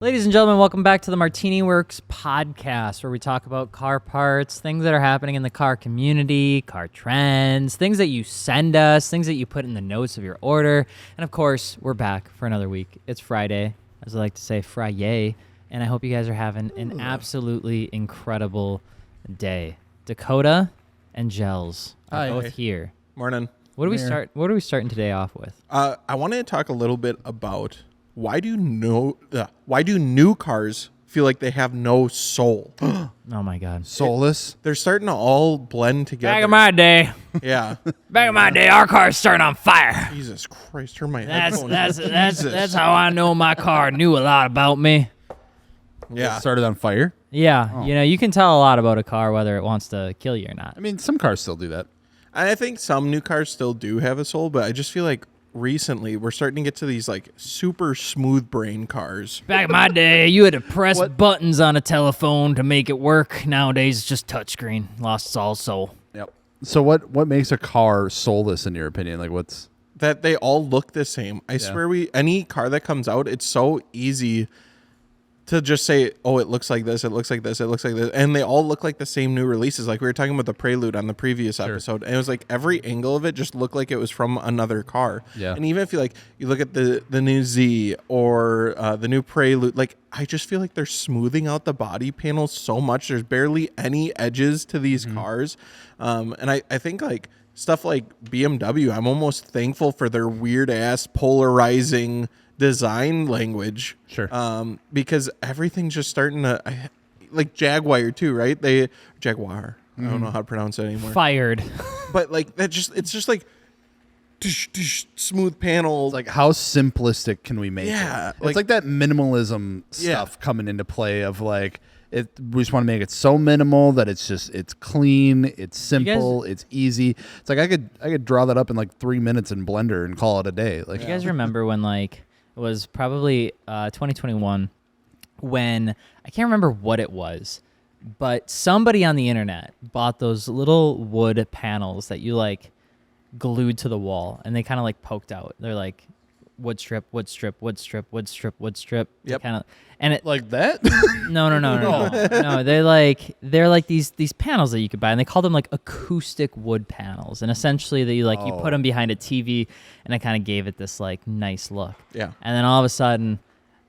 Ladies and gentlemen, welcome back to the MartiniWorks Podcast, where we talk about car parts, things that are happening in the car community, car trends, things that you send us, things that you put in the notes of your order. And of course, we're back for another week. It's Friday, as I like to say, Friday. And I hope you guys are having an absolutely incredible day. Dakota and Gels are both here. Morning. What are we starting today off with? I wanted to talk a little bit about why do new cars feel like they have no soul? Oh my God. Soulless? They're starting to all blend together. Back in my day. Yeah. Back in my day, our car's starting on fire. Jesus Christ, turn my That's headphones. that's how I know my car knew a lot about me. Yeah. It started on fire? Yeah, you know, you can tell a lot about a car whether it wants to kill you or not. I mean, some cars still do that. I think some new cars still do have a soul, but I just feel like recently we're starting to get to these like super smooth brain cars. Back in my day, you had to press buttons on a telephone to make it work. Nowadays, it's just touchscreen. Lost its all soul. Yep. So what makes a car soulless in your opinion? Like what's... That they all look the same. I swear any car that comes out, it's so easy to just say, oh, it looks like this, it looks like this, it looks like this. And they all look like the same new releases. Like we were talking about the Prelude on the previous episode. And it was like every angle of it just looked like it was from another car. Yeah. And even if you look at the new Z or the new Prelude, like I just feel like they're smoothing out the body panels so much. There's barely any edges to these cars. And I think like stuff like BMW, I'm almost thankful for their weird ass polarizing design language. Sure. Because everything's just starting to like Jaguar too, right? Jaguar. I don't know how to pronounce it anymore. Fired. But like it's just like smooth panels. Like how simplistic can we make it? Like- It's like that minimalism stuff coming into play of like we just want to make it so minimal that it's clean, it's simple, it's easy. It's like I could draw that up in like 3 minutes in Blender and call it a day. Like You guys remember when like it was probably 2021 when I can't remember what it was, but somebody on the internet bought those little wood panels that you like glued to the wall and they kind of like poked out. They're like wood strip, wood strip, wood strip, wood strip, wood strip. Yep. Kind of, and it like that? No. No, they're like these panels that you could buy, and they call them like acoustic wood panels. And essentially, you put them behind a TV, and it kind of gave it this like nice look. Yeah. And then all of a sudden,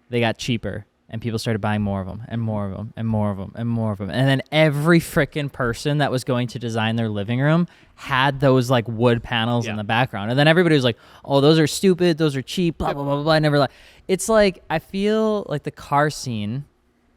they got cheaper, and people started buying more of them, and more of them, and more of them, and more of them. And then every freaking person that was going to design their living room had those like wood panels in the background. And then everybody was like, "Oh, those are stupid. Those are cheap." Blah blah blah blah. I never like. It's like I feel like the car scene,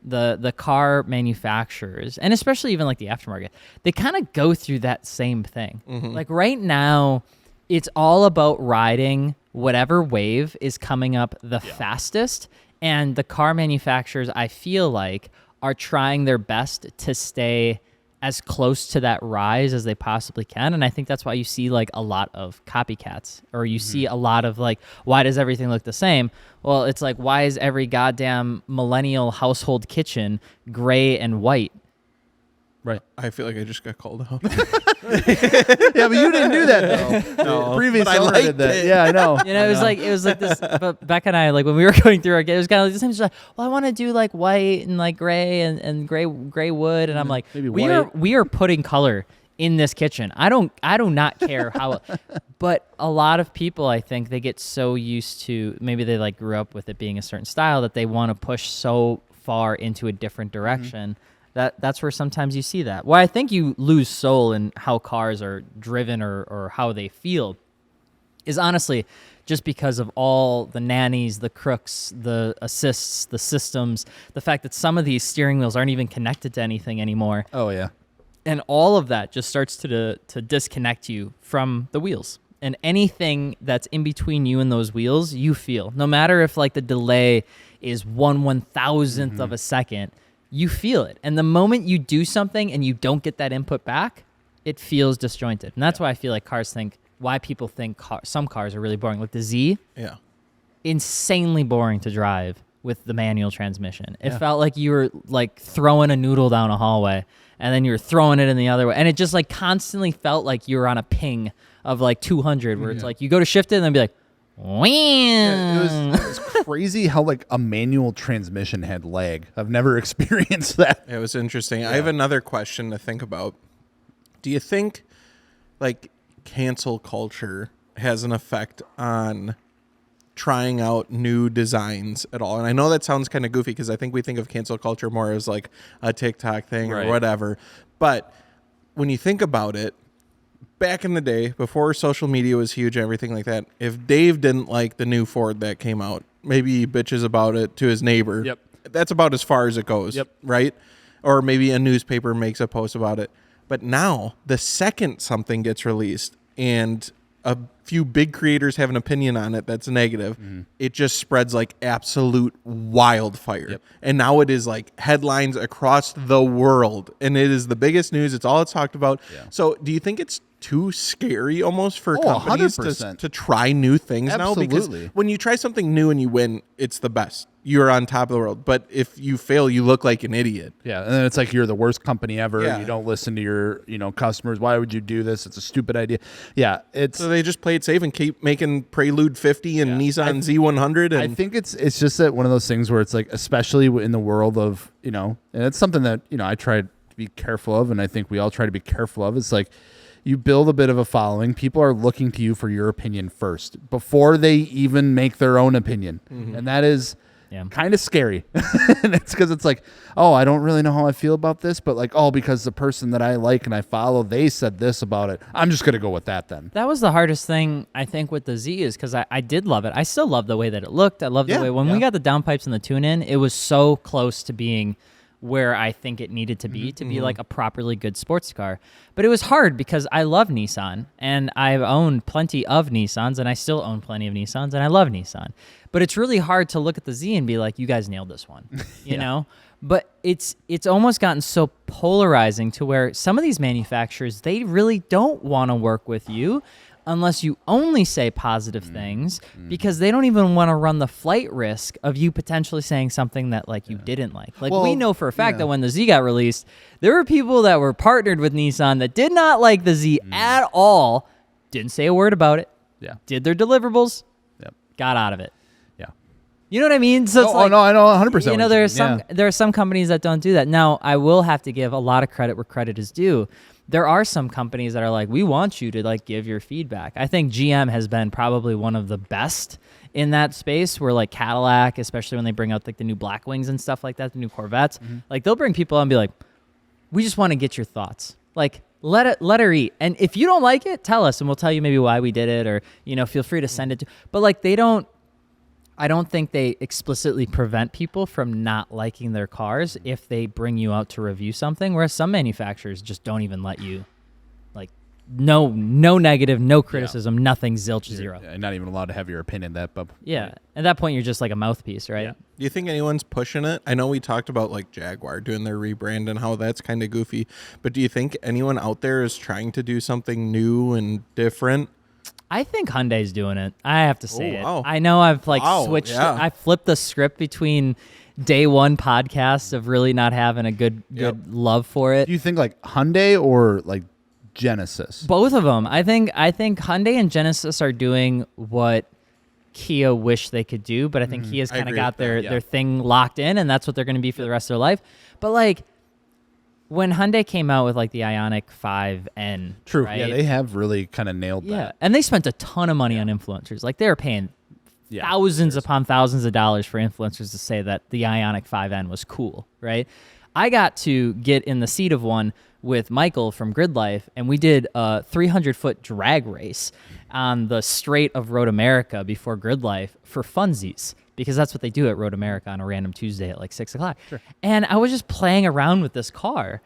the car manufacturers, and especially even like the aftermarket, they kind of go through that same thing. Like right now, it's all about riding whatever wave is coming up the fastest. And the car manufacturers, I feel like, are trying their best to stay as close to that rise as they possibly can. And I think that's why you see like a lot of copycats, or you see a lot of like, why does everything look the same? Well, it's like, why is every goddamn millennial household kitchen gray and white? Right. I feel like I just got called out. Yeah, but you didn't do that though. No, Previous but I owner liked did that. it. Yeah, I know. You know, it was like this. But Becca and I, like when we were going through our game, it was kind of like the same. She's like, well, I want to do like white and like gray and gray wood, and I'm like, Maybe we are putting color in this kitchen. I do not care how. But a lot of people, I think, they get so used to, maybe they like grew up with it being a certain style that they want to push so far into a different direction. That's where sometimes you see that. Well, I think you lose soul in how cars are driven or how they feel is honestly just because of all the nannies, the crooks, the assists, the systems, the fact that some of these steering wheels aren't even connected to anything anymore. Oh yeah. And all of that just starts to disconnect you from the wheels. And anything that's in between you and those wheels, you feel. No matter if like the delay is 1/1000th of a second, you feel it. And the moment you do something and you don't get that input back, it feels disjointed. And that's why I feel like why people think some cars are really boring. Like the Z, insanely boring to drive with the manual transmission. It felt like you were like throwing a noodle down a hallway and then you were throwing it in the other way. And it just like constantly felt like you were on a ping of like 200 where it's like you go to shift it and then be like, It was crazy how like a manual transmission had lag. I've never experienced that. It was interesting. Yeah. I have another question to think about. Do you think like cancel culture has an effect on trying out new designs at all? And I know that sounds kind of goofy because I think we think of cancel culture more as like a TikTok thing or whatever. But when you think about it, back in the day, before social media was huge and everything like that, if Dave didn't like the new Ford that came out, maybe he bitches about it to his neighbor. Yep. That's about as far as it goes. Yep. Right? Or maybe a newspaper makes a post about it. But now, the second something gets released and a few big creators have an opinion on it that's negative, it just spreads like absolute wildfire. Yep. And now it is like headlines across the world. And it is the biggest news. It's all it's talked about. Yeah. So do you think it's too scary almost for companies to try new things now? Because when you try something new and you win, it's the best. You're on top of the world. But if you fail, you look like an idiot. Yeah, and then it's like you're the worst company ever. Yeah. You don't listen to your, customers. Why would you do this? It's a stupid idea. Yeah, so they just play it safe and keep making Prelude 50 and Nissan Z100. And I think it's just that one of those things where it's like, especially in the world of, and it's something that I try to be careful of, and I think we all try to be careful of. It's like you build a bit of a following. People are looking to you for your opinion first before they even make their own opinion, and that is. Yeah. Kind of scary. And it's because it's like, oh, I don't really know how I feel about this, but like, oh, because the person that I like and I follow, they said this about it. I'm just going to go with that then. That was the hardest thing, I think, with the Z is because I did love it. I still love the way that it looked. I love the way when we got the downpipes and the tune-in, it was so close to being where I think it needed to be like a properly good sports car. But it was hard because I love Nissan and I've owned plenty of Nissans and I still own plenty of Nissans and I love Nissan. But it's really hard to look at the Z and be like, you guys nailed this one, you know? But it's almost gotten so polarizing to where some of these manufacturers, they really don't want to work with you unless you only say positive things because they don't even want to run the flight risk of you potentially saying something that like you didn't like. Like we know for a fact that when the Z got released, there were people that were partnered with Nissan that did not like the Z at all, didn't say a word about it, did their deliverables, got out of it. You know what I mean? So it's no, I know 100%. There are some companies that don't do that. Now, I will have to give a lot of credit where credit is due. There are some companies that are like, we want you to like give your feedback. I think GM has been probably one of the best in that space where like Cadillac, especially when they bring out like the new Blackwings and stuff like that, the new Corvettes, like they'll bring people on and be like, we just want to get your thoughts. Like, let her eat. And if you don't like it, tell us and we'll tell you maybe why we did it or, feel free to send it to, but like I don't think they explicitly prevent people from not liking their cars if they bring you out to review something, whereas some manufacturers just don't even let you, like, no negative, no criticism, nothing, zilch, zero. Yeah, not even allowed to have your opinion that, but at that point, you're just like a mouthpiece, right? Yeah. Do you think anyone's pushing it? I know we talked about like Jaguar doing their rebrand and how that's kind of goofy, but do you think anyone out there is trying to do something new and different? I think Hyundai's doing it. I have to say it. Wow. I know I've like switched. Yeah. I flipped the script between day one podcasts of really not having a good love for it. Do you think like Hyundai or like Genesis? Both of them. I think Hyundai and Genesis are doing what Kia wish they could do, but I think Kia's kind of got their thing locked in, and that's what they're going to be for the rest of their life. But like, when Hyundai came out with like the Ioniq 5N, true, right? yeah, they have really kind of nailed that. Yeah, and they spent a ton of money on influencers. Like they were paying thousands upon thousands of dollars for influencers to say that the Ioniq 5N was cool, right? I got to get in the seat of one with Michael from Grid Life, and we did a 300-foot drag race on the Strait of Road America before Grid Life for funsies. Because that's what they do at Road America on a random Tuesday at like 6 o'clock. Sure. And I was just playing around with this car.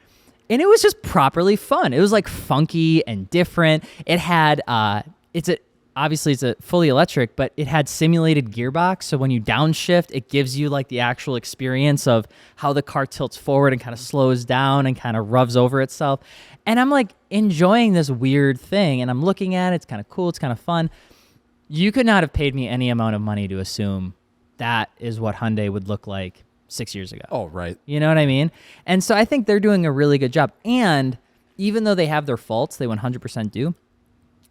And it was just properly fun. It was like funky and different. It had, obviously it's a fully electric, but it had simulated gearbox. So when you downshift, it gives you like the actual experience of how the car tilts forward and kind of slows down and kind of revs over itself. And I'm like enjoying this weird thing. And I'm looking at it. It's kind of cool. It's kind of fun. You could not have paid me any amount of money to assume that is what Hyundai would look like 6 years ago. Oh, right. You know what I mean? And so I think they're doing a really good job. And even though they have their faults, they 100% do.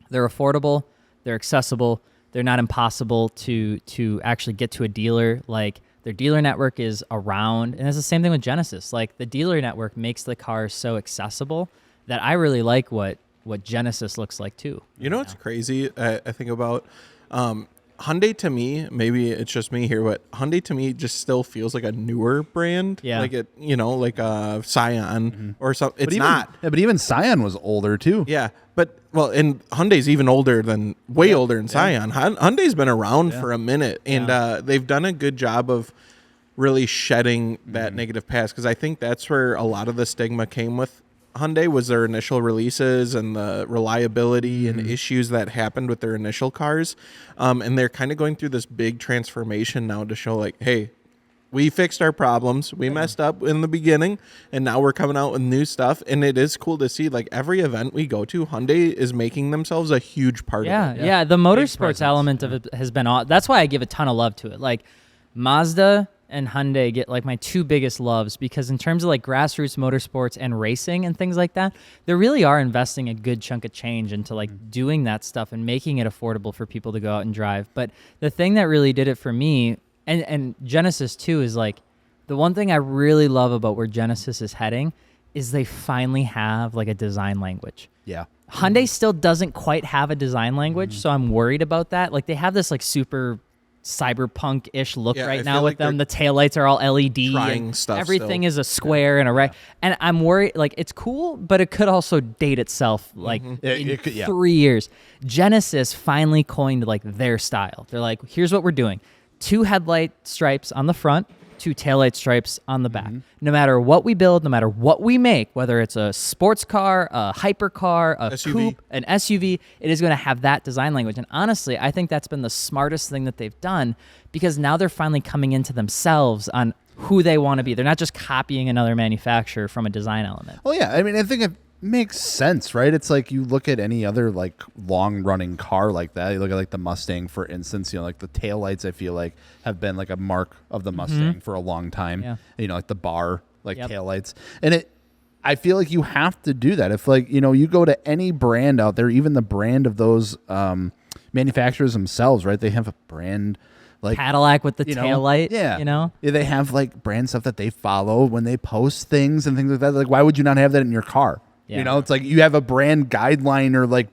They're affordable. They're accessible. They're not impossible to actually get to a dealer. Like their dealer network is around, and it's the same thing with Genesis. Like the dealer network makes the cars so accessible that I really like what Genesis looks like too. You know what's crazy? I think about Hyundai to me. Maybe it's just me here, but Hyundai to me just still feels like a newer brand. Yeah. Like it, like a Scion or something. It's But not. but even Scion was older too. Yeah, but and Hyundai's even older than older than Scion. Hyundai's been around for a minute, and they've done a good job of really shedding that negative past, because I think that's where a lot of the stigma came with Hyundai, was their initial releases and the reliability and issues that happened with their initial cars. And they're kind of going through this big transformation now to show like, hey, we fixed our problems. We messed up in the beginning, and now we're coming out with new stuff. And it is cool to see, like, every event we go to, Hyundai is making themselves a huge part of it. Yeah. The motorsports element of it has been that's why I give a ton of love to it. Like Mazda and Hyundai get like my two biggest loves, because in terms of like grassroots motorsports and racing and things like that, they really are investing a good chunk of change into like doing that stuff and making it affordable for people to go out and drive. But the thing that really did it for me, and Genesis too, is like the one thing I really love about where Genesis is heading is they finally have like a design language. Yeah. Hyundai still doesn't quite have a design language, so I'm worried about that. Like they have this like super cyberpunk-ish look right now with them. The taillights are all LED and stuff everything is a square and a right. And I'm worried, like it's cool, but it could also date itself like in 3 years. Genesis finally coined like their style. They're like, here's what we're doing. 2 headlight stripes on the front, 2 taillight stripes on the back. No matter what we build, no matter what we make, whether it's a sports car, a hypercar, a SUV. coupe, an SUV, it is going to have that design language. And honestly, I think that's been the smartest thing that they've done, because now they're finally coming into themselves on who they want to be. They're not just copying another manufacturer from a design element. Well, yeah. I mean, I think it makes sense, right? It's like you look at any other like long running car like that. You look at like the Mustang, for instance, like the taillights, I feel like have been like a mark of the Mustang for a long time. Yeah. Like the bar, like taillights. And I feel like you have to do that. If like, you go to any brand out there, even the brand of those manufacturers themselves, right? They have a brand like Cadillac with the taillight. Yeah. Yeah, they have like brand stuff that they follow when they post things and things like that. Like, why would you not have that in your car? Yeah. It's like you have a brand guideline or like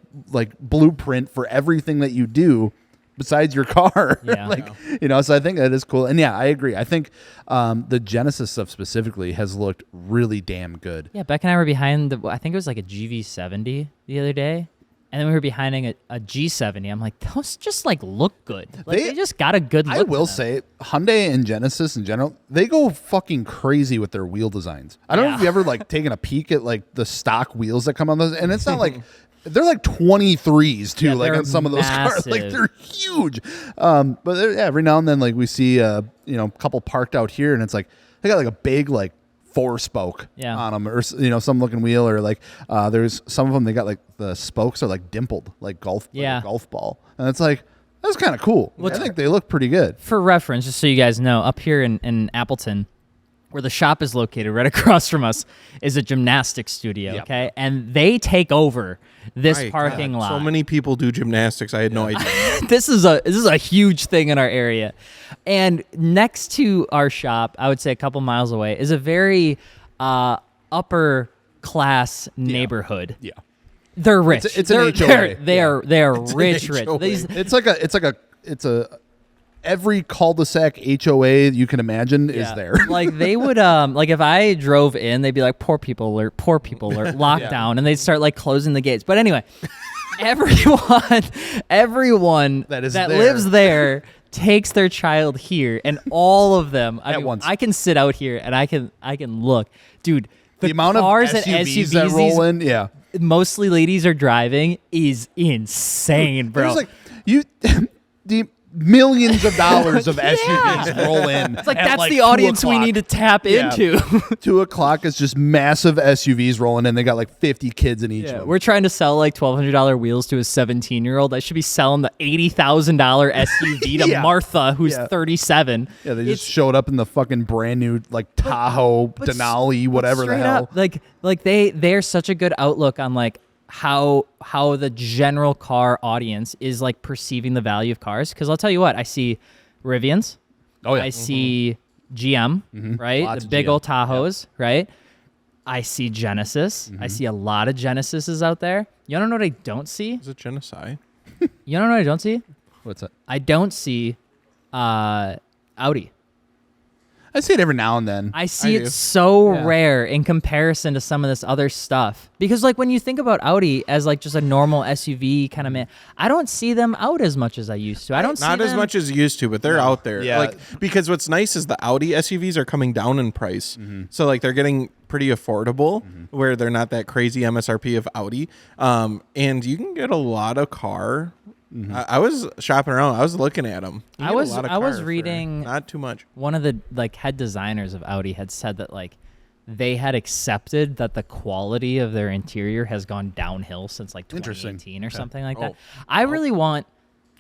blueprint for everything that you do besides your car. Yeah. So I think that is cool. And yeah, I agree. I think the Genesis stuff specifically has looked really damn good. Yeah, Beck and I were behind I think it was like a GV70 the other day. And then we were behind a G70. I'm like, those just like look good. Like they just got a good look. I will say, Hyundai and Genesis in general, they go fucking crazy with their wheel designs. I don't know if you ever like taken a peek at like the stock wheels that come on those, and it's not like they're like 23s too, like on some of those cars. Like they're huge. But every now and then, like we see a couple parked out here, and it's like they got like a big like 4-spoke on them, or some looking wheel, or like there's some of them they got like the spokes are like dimpled like golf ball, and it's like that's kind of cool. I think they look pretty good. For reference, just so you guys know, up here in Appleton, where the shop is located, right across from us, is a gymnastics studio. Okay, and they take over this parking lot. So many people do gymnastics. I had no idea. This is a huge thing in our area. And next to our shop, I would say a couple miles away, is a very upper class neighborhood. Yeah. They're rich. It's an HOA. They are rich. It's like every cul-de-sac HOA you can imagine is there. Like they would like if I drove in, they'd be like, poor people alert, lockdown, and they'd start like closing the gates. But anyway, everyone that lives there takes their child here, and all of them I can sit out here and I can look. Dude, the amount cars of SUVs that roll in, mostly ladies are driving is insane, bro. There's like the millions of dollars of SUVs roll in. It's like that's the audience we need to tap into. 2:00 is just massive SUVs rolling in. They got like 50 kids in each of them. We're trying to sell like $1,200 wheels to a 17-year-old. I should be selling the $80,000 SUV to Martha, who's 37. Yeah, they just showed up in the fucking brand new like Tahoe, Denali, whatever the hell. Like they're such a good outlook on like how the general car audience is like perceiving the value of cars. Because I'll tell you what, I see Rivians. Oh, yeah. I see GM, right? Lots the of big GM. old Tahoes, right? I see Genesis. I see a lot of Genesises out there. You don't know what I don't see? Is it genocide? You don't know what I don't see? What's that? I don't see Audi. I see it every now and then. I see I do. it so Yeah. rare in comparison to some of this other stuff. Because like when you think about Audi as like just a normal SUV kind of man, I don't see them out as much as I used to. I don't see Not as them- much as used to, but they're out there. Yeah. Like, because what's nice is the Audi SUVs are coming down in price. So like they're getting pretty affordable where they're not that crazy MSRP of Audi. And you can get a lot of car. I was shopping around. I was looking at them. I was reading- not too much. One of the like head designers of Audi had said that like they had accepted that the quality of their interior has gone downhill since like Interesting. 2018 or something like that. Oh. I really want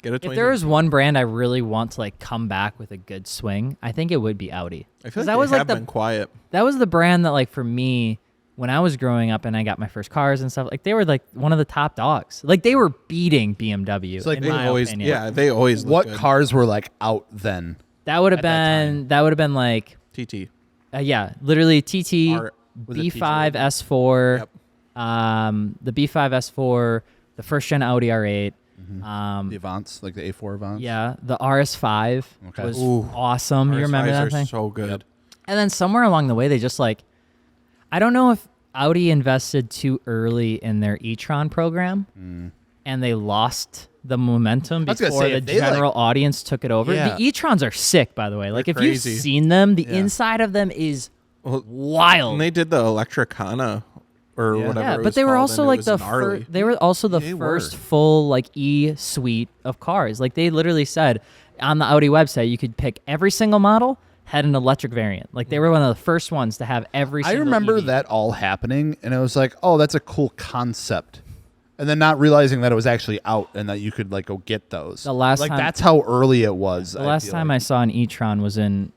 Get a if 20. there is one brand I really want to like come back with a good swing, I think it would be Audi. I 'Cause feel like that they was like have the been quiet. that was the brand that like for me when I was growing up and I got my first cars and stuff, like they were like one of the top dogs. Like they were beating BMW. It's like in they my Always, opinion. yeah, they always look What good. cars were like out then? That would have at that been like TT. yeah, literally TT, R- was it B5 S4, Yep. the B5 S4, the first gen Audi R8, The Avants, like the A4 Avants. yeah, the RS5 Okay. was Ooh, awesome. You remember RS5s that are thing? so good. Yep. And then somewhere along the way, they just like, I don't know if Audi invested too early in their e-tron program, and they lost the momentum was gonna before say, the if they, like- general audience took it over. Yeah. The e-trons are sick, by the way. Like if crazy. you've seen them, the Yeah. inside of them is Well, wild. And they did the Electricana or Yeah. whatever. Yeah, it but was they were called, also and it like was the gnarly. they were also the They first were. full like E suite of cars. Like they literally said on the Audi website you could pick every single model had an electric variant. Like they were one of the first ones to have every I single remember EV. that all happening, and it was like, oh, that's a cool concept. And then not realizing that it was actually out and that you could like go get those. The last like time- that's how early it was. The last time I saw an e-tron was in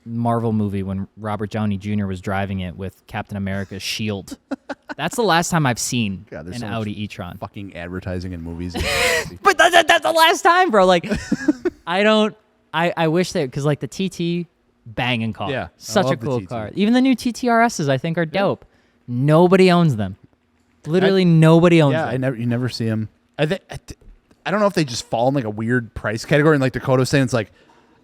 Marvel movie when Robert Downey Jr. was driving it with Captain America's shield. That's the last time I've seen God, there's an so much Audi e-tron. fucking advertising in movies. But that's the last time, bro. Like, I wish that, because like the TT, banging car. Yeah, I Such a love the cool TT. car. Even the new TTRSs, I think, are dope. Nobody owns them. Literally nobody owns yeah, them. you never see them. I don't know if they just fall in like a weird price category. And like Dakota was saying, it's like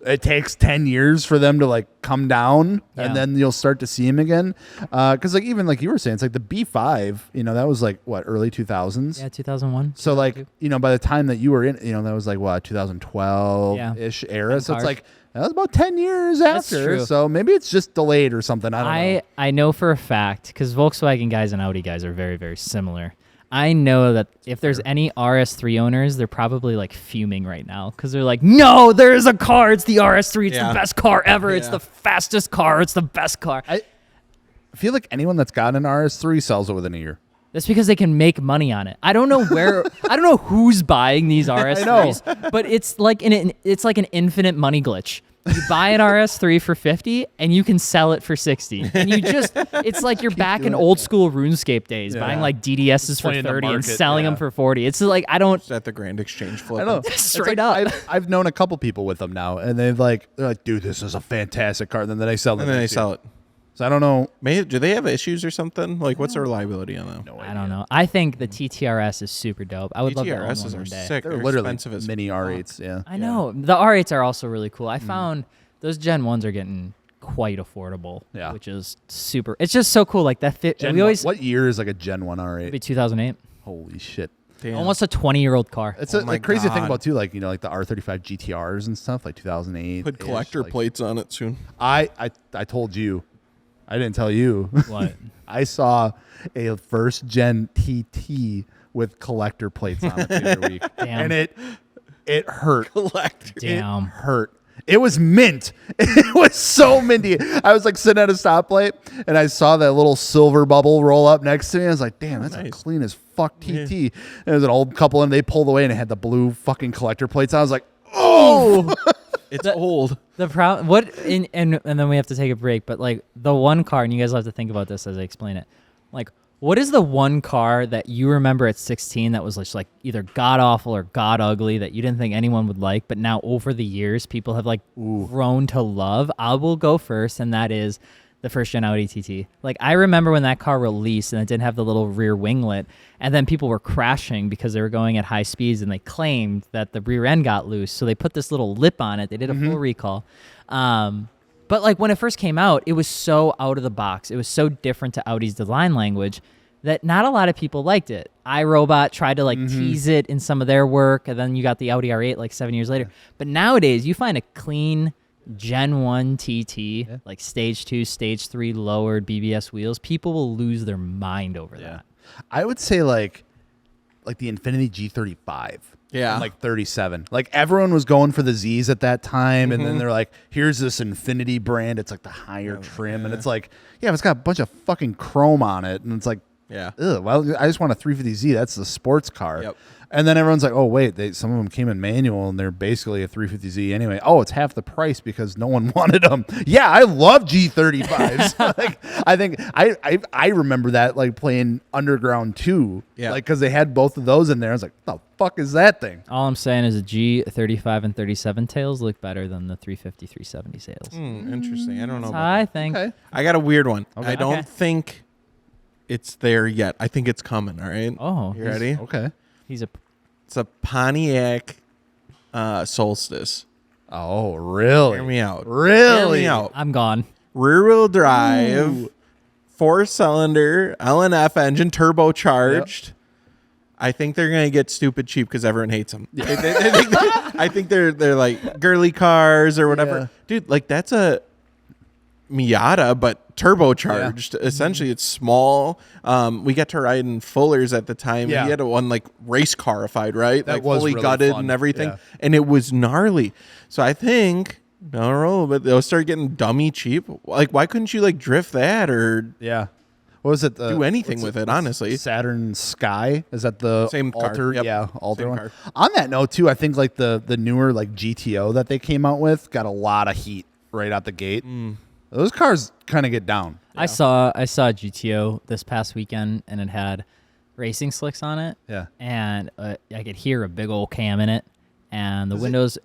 it takes 10 years for them to like come down, Yeah. and then you'll start to see them again. Because like even like you were saying, it's like the B5. You know, that was like what, early 2000s. Yeah, 2001. So like, you know, by the time that you were in, you know, that was like what, 2012-ish era. So cars. it's like that was about 10 years after. true. So maybe it's just delayed or something. I don't know. I know for a fact, because Volkswagen guys and Audi guys are very, very similar. I know that if there's any RS3 owners, they're probably like fuming right now because they're like, no, there's a car. It's the RS3. It's Yeah. the best car ever. It's Yeah. the fastest car. It's the best car. I feel like anyone that's got an RS3 sells it within a year. That's because they can make money on it. I don't know where. I don't know who's buying these RS3s, but it's like an infinite money glitch. You buy an RS3 for 50 and you can sell it for 60. And you just, it's like you're back in doing it. old school RuneScape days, Yeah. buying like DDSs for playing the 30 and market, selling them yeah. for 40. It's like, I don't, It's at the Grand Exchange flip. I know. Straight It's like, up. I've known a couple people with them now, and they're like, dude, this is a fantastic car. And then they sell it. And then they sell it. So I don't know. Do they have issues or something? Like, what's the reliability on them? I don't know. I think the TTRS is super dope. I would love to own one TTRSs one are day. sick. They're They're literally expensive as mini fuck. R8s. Yeah. I know. The R8s are also really cool. I found those Gen 1s are getting quite affordable, Yeah. which is super. It's just so cool. Like that fit. Gen We always what year is like a Gen 1 R8? be 2008. Holy shit. Damn. Almost a 20-year-old car. It's Oh a my like, crazy thing God. about too, like, you know, like the R35 GTRs and stuff, like 2008. Put collector plates on it soon. I told you. I didn't tell you. What? I saw a first gen TT with collector plates on it the other week. Damn. And it hurt. Collector. It Damn. hurt. It was mint. It was so minty. I was like sitting at a stoplight and I saw that little silver bubble roll up next to me. I was like, damn, that's a Nice. clean as fuck TT. And there's an old couple and they pulled away and it had the blue fucking collector plates. I was like, oh, It's old. The problem, and then we have to take a break. But like the one car, and you guys will have to think about this as I explain it. Like, What is the one car that you remember at 16 that was just like either god awful or god ugly that you didn't think anyone would like, but now over the years people have like grown to love? I will go first, and that is the first gen Audi TT. Like, I remember when that car released and it didn't have the little rear winglet, and then people were crashing because they were going at high speeds, and they claimed that the rear end got loose, so they put this little lip on it. They did a full recall. But like when it first came out, it was so out of the box. It was so different to Audi's design language that not a lot of people liked it. iRobot tried to like tease it in some of their work, and then you got the Audi R8 like 7 years later. But nowadays, you find a clean Gen 1 TT, like stage 2, stage 3 lowered BBS wheels, people will lose their mind over that. I would say like the Infiniti G35. Yeah. And like 37. Like everyone was going for the Zs at that time, and then they're like, here's this Infiniti brand. It's like the higher trim, and it's like, yeah, it's got a bunch of fucking chrome on it, and it's like, ugh, well, I just want a 350Z. That's the sports car. Yep. And then everyone's like, oh, wait, some of them came in manual, and they're basically a 350Z anyway. Oh, it's half the price because no one wanted them. Yeah, I love G35s. Like, I think I remember that, like, playing Underground 2. Yeah. Like, because they had both of those in there. I was like, what the fuck is that thing? All I'm saying is the G35 and 37 tails look better than the 350, 370 tails. Interesting. I don't know. I think. Okay. I got a weird one. Okay. I don't think it's there yet. I think it's coming. All right. Oh, you ready? Okay. It's a Pontiac Solstice. Oh, really? Hear me out. Really? Hear me out. I'm gone. Rear-wheel drive, 4-cylinder LNF engine, turbocharged. Yep. I think they're gonna get stupid cheap because everyone hates them. Yeah. I think they're like girly cars or whatever. Yeah. Dude, like that's a Miata, but turbocharged. Yeah. Essentially, it's small. We got to ride in Fuller's at the time. Yeah. He had one like race carified, right? That like was fully really gutted fun. And everything. Yeah. And it was gnarly. So I think down the road, but they'll start getting dummy cheap. Like, why couldn't you like drift that or what was it? Do anything with it, honestly. Saturn Sky? Is that the same Alter? car? Yep. Yeah, Alter same one. car. On that note, too, I think like the newer like GTO that they came out with got a lot of heat right out the gate. Those cars kind of get down. Yeah. I saw GTO this past weekend, and it had racing slicks on it. Yeah, and I could hear a big old cam in it, and the windows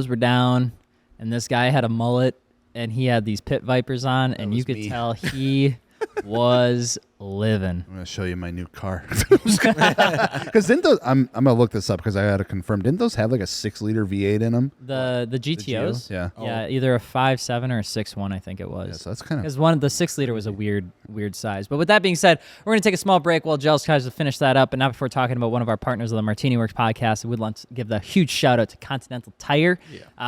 were down, and this guy had a mullet, and he had these pit vipers on, and you could tell he was living. I'm gonna show you my new car. Because didn't those? I'm gonna look this up because I gotta confirm. Didn't those have like a 6-liter V8 in them? The GTOs. Yeah. Either a 5.7 or a 6.1, I think it was. Yeah, so that's kind of because one of the 6-liter was a weird size. But with that being said, we're gonna take a small break while Gels tries to finish that up. And now, before talking about one of our partners of the MartiniWorks podcast, we would like to give the huge shout out to Continental Tire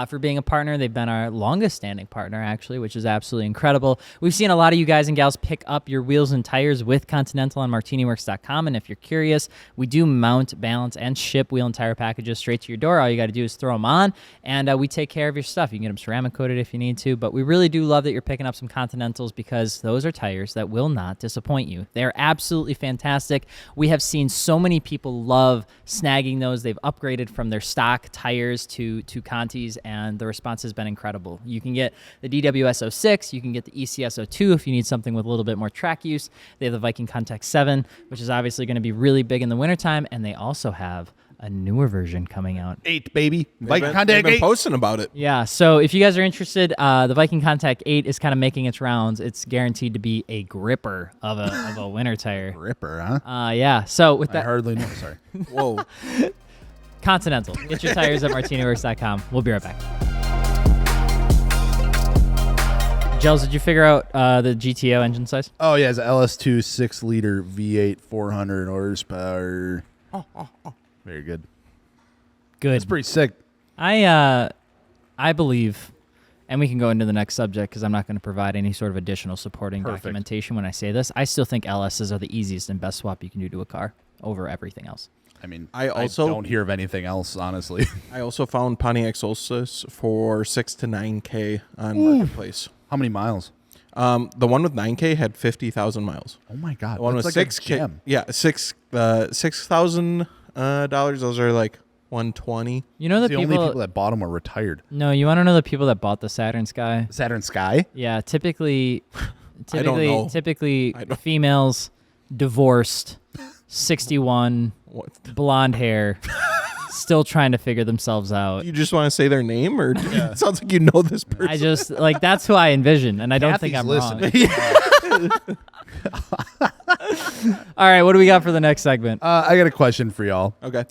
for being a partner. They've been our longest standing partner, actually, which is absolutely incredible. We've seen a lot of you guys and gals pick up your wheels and tires with Continental on MartiniWorks.com. And if you're curious, we do mount, balance, and ship wheel and tire packages straight to your door. All you got to do is throw them on, and we take care of your stuff. You can get them ceramic coated if you need to, but we really do love that you're picking up some Continentals because those are tires that will not disappoint you. They're absolutely fantastic. We have seen so many people love snagging those. They've upgraded from their stock tires to Contis, and the response has been incredible. You can get the DWS 06, you can get the ECS 02 if you need something with a little bit more track use. They have the Viking Contact 7, which is obviously going to be really big in the wintertime, and they also have a newer version coming out. 8, baby. Viking Contact 8. They've been posting about it. Yeah, so if you guys are interested, the Viking Contact 8 is kind of making its rounds. It's guaranteed to be a gripper of a winter tire. Gripper, huh? Yeah, so with that... I hardly know. Sorry. Whoa. Continental. Get your tires at MartiniWorks.com. We'll be right back. Gels, did you figure out the GTO engine size? Oh, yeah, it's an LS2 6-liter V8 400 horsepower. Very good. Good. It's pretty sick. I believe, and we can go into the next subject because I'm not going to provide any sort of additional supporting documentation when I say this. I still think LSs are the easiest and best swap you can do to a car over everything else. I mean, I don't hear of anything else, honestly. I also found Pontiac Solstice for 6 to 9K on Marketplace. How many miles? The one with 9K had 50,000 miles. Oh my god! The one with like 6K, $6,000. Those are like 120. You know the only people that bought them were retired. No, you want to know the people that bought the Saturn Sky? Saturn Sky? Yeah, typically I don't know. females divorced, 61, blonde hair, still trying to figure themselves out. You just want to say their name, or it sounds like you know this person? I just like that's who I envision, and I don't think I'm listening. wrong. All right, what do we got for the next segment? I got a question for y'all. Okay.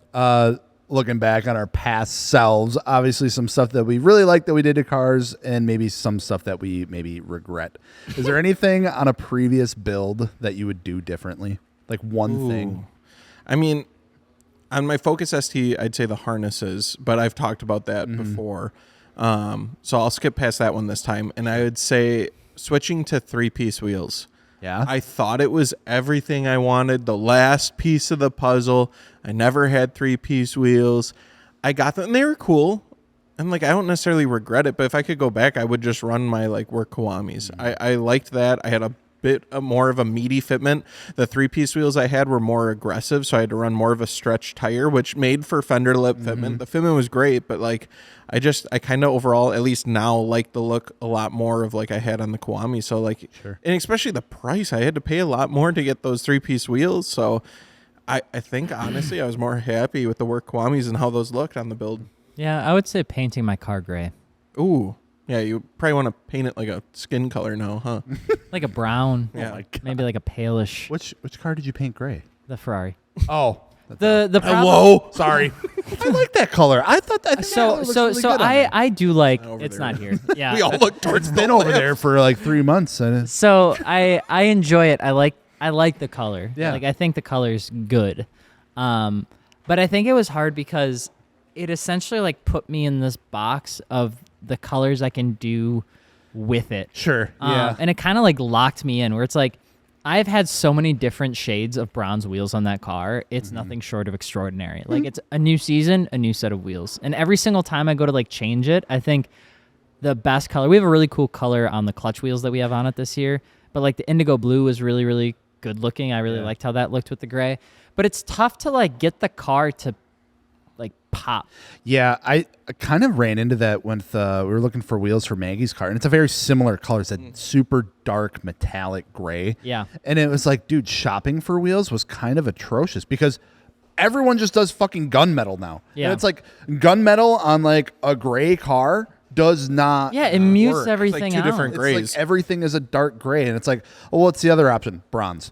Looking back on our past selves, obviously some stuff that we really like that we did to cars, and maybe some stuff that we maybe regret. Is there anything on a previous build that you would do differently? Like one thing? I mean, on my Focus ST, I'd say the harnesses, but I've talked about that before. So I'll skip past that one this time. And I would say switching to 3-piece wheels. Yeah. I thought it was everything I wanted, the last piece of the puzzle. I never had 3-piece wheels. I got them, and they were cool. And like, I don't necessarily regret it, but if I could go back, I would just run my like work Kiwamis. I liked that. I had a bit more of a meaty fitment. The 3-piece wheels I had were more aggressive, so I had to run more of a stretch tire, which made for fender lip fitment. The fitment was great, but like I kind of overall, at least now, like the look a lot more of like I had on the Kiwami. So like, and especially the price, I had to pay a lot more to get those 3-piece wheels. So I think honestly I was more happy with the work Kiwamis and how those looked on the build. Yeah, I would say painting my car gray. Ooh. Yeah, you probably want to paint it like a skin color now, huh? Like a brown. Yeah. Maybe like a palish. Which car did you paint gray? The Ferrari. Oh. The problem. Whoa. Sorry. I like that color. I think that So I do like it's there. not here. Yeah. We all look towards It's been over there for like 3 months. And So I enjoy it. I like the color. Yeah. Like I think the color's good. But I think it was hard because it essentially like put me in this box of the colors I can do with it. Sure. Yeah. And it kind of like locked me in where it's like I've had so many different shades of bronze wheels on that car. It's nothing short of extraordinary. Like it's a new season, a new set of wheels. And every single time I go to like change it, I think the best color, we have a really cool color on the clutch wheels that we have on it this year, but like the indigo blue was really, really good looking. I really liked how that looked with the gray, but it's tough to like get the car to like pop. Yeah, I kind of ran into that when we were looking for wheels for Maggie's car, and it's a very similar color. It's that super dark metallic gray. Yeah. And it was like, dude, shopping for wheels was kind of atrocious because everyone just does fucking gunmetal now. Yeah. And it's like gunmetal on like a gray car does not Yeah, it mutes work. everything It's like two out. different It's grays. like everything is a dark gray, and it's like, oh, what's the other option? Bronze.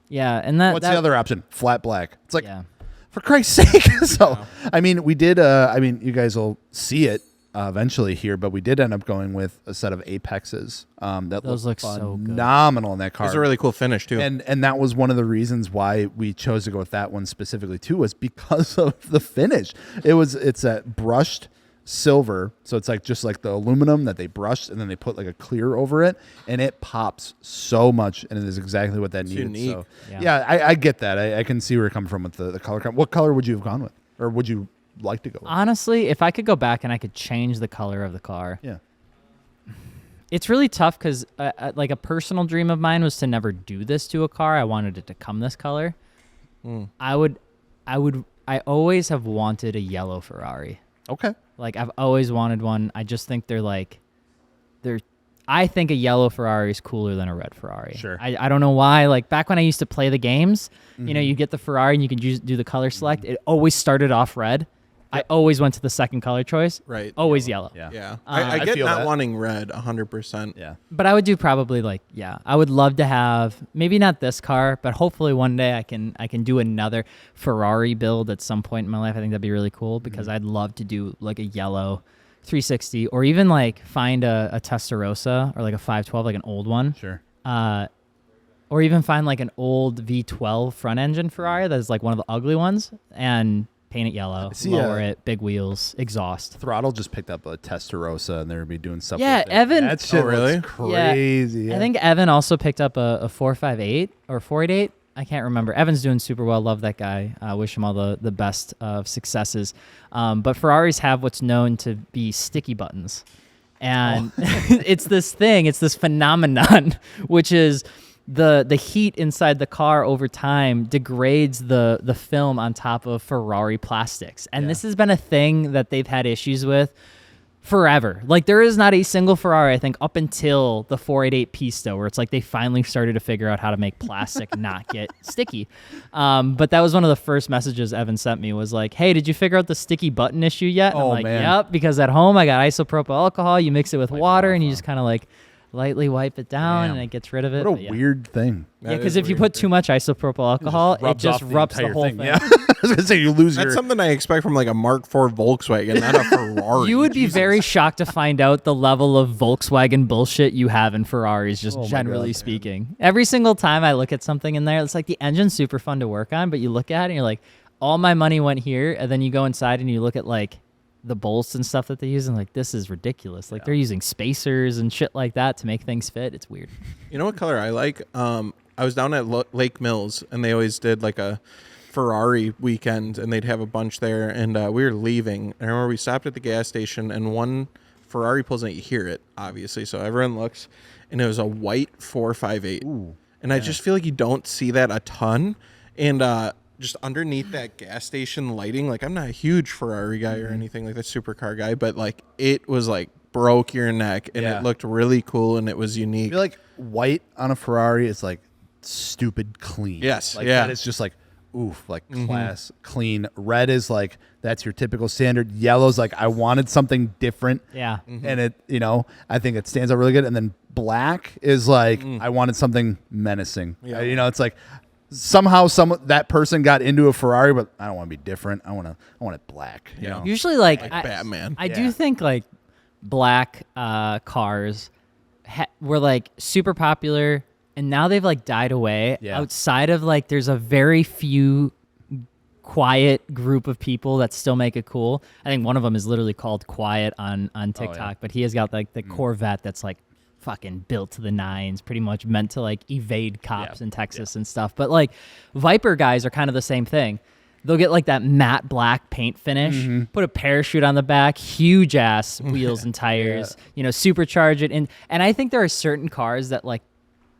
Yeah, and that What's the other option? Flat black. It's like, Yeah. for Christ's sake. So, I mean, we did, you guys will see it eventually here, but we did end up going with a set of Apexes that Those look so good. phenomenal in that car. It was a really cool finish too. And that was one of the reasons why we chose to go with that one specifically too, was because of the finish. It's that brushed silver, so it's like just like the aluminum that they brushed and then they put like a clear over it, and it pops so much, and it is exactly what that needs. unique. So Yeah. I get that. I can see where you're coming from with the color. What color would you have gone with, or would you like to go with? Honestly, if I could go back and I could change the color of the car, Yeah. it's really tough because like a personal dream of mine was to never do this to a car. I wanted it to come this color. I always have wanted a yellow Ferrari. Okay. Like I've always wanted one. I just think I think a yellow Ferrari is cooler than a red Ferrari. Sure. I don't know why. Like back when I used to play the games, you know, you get the Ferrari and you can do the color select. It always started off red. I always went to the second color choice. Right. Always yellow. Yeah. Yeah. I I get feel not that. wanting red 100%. Yeah. But I would do probably I would love to have maybe not this car, but hopefully one day I can do another Ferrari build at some point in my life. I think that'd be really cool because I'd love to do like a yellow 360 or even like find a Testarossa or like a 512, like an old one. Sure. Or even find like an old V12 front engine Ferrari that's like one of the ugly ones and paint it yellow, lower it, big wheels, exhaust. Throttle just picked up a Testarossa, and they're gonna be doing stuff. Yeah, with it. Evan- That shit really? looks crazy. Yeah. Yeah. I think Evan also picked up a 458 or 488. I can't remember. Evan's doing super well. Love that guy. Wish him all the best of successes. But Ferraris have what's known to be sticky buttons. And it's this phenomenon, which is the heat inside the car over time degrades the film on top of Ferrari plastics. And this has been a thing that they've had issues with forever. Like there is not a single Ferrari, I think, up until the 488 Pista, where it's like they finally started to figure out how to make plastic not get sticky. But that was one of the first messages Evan sent me was like, hey, did you figure out the sticky button issue yet? And I'm like, man. yep, because at home I got isopropyl alcohol. You mix it with water and you just kind of like lightly wipe it down and it gets rid of it. What a weird thing. Yeah, because if you put too much isopropyl alcohol, it just rubs the whole thing. Yeah. I was going to say, you lose That's something I expect from like a Mark IV Volkswagen, not a Ferrari. You would be very shocked to find out the level of Volkswagen bullshit you have in Ferraris, just generally speaking. Every single time I look at something in there, it's like the engine's super fun to work on, but you look at it and you're like, all my money went here, and then you go inside and you look at like the bolts and stuff that they use, and like, this is ridiculous. Like they're using spacers and shit like that to make things fit. It's weird. You know what color I like? I was down at Lake Mills, and they always did like a Ferrari weekend, and they'd have a bunch there, and we were leaving. I remember we stopped at the gas station, and one Ferrari pulls in. You hear it, obviously, so everyone looks, and it was a white 458. And I just feel like you don't see that a ton, and just underneath that gas station lighting, like I'm not a huge Ferrari guy or anything like that, supercar guy, but like it was like broke your neck, and it looked really cool, and it was unique. I feel like white on a Ferrari is like stupid clean. Yes, like that is just like oof, like class clean. Red is like that's your typical standard. Yellow's like I wanted something different. Yeah. And it, you know, I think it stands out really good. And then black is like I wanted something menacing. Yeah. You know, it's like somehow that person got into a Ferrari, but I don't want to be different. I want it black. You know? Usually, like Batman. I do think like black cars were like super popular, and now they've like died away. Yeah. Outside of like, there's a very few quiet group of people that still make it cool. I think one of them is literally called Quiet on TikTok, but he has got like the Corvette that's like fucking built to the nines, pretty much meant to like evade cops in Texas and stuff. But like Viper guys are kind of the same thing. They'll get like that matte black paint finish, put a parachute on the back, huge ass wheels and tires, you know, supercharge it. And I think there are certain cars that like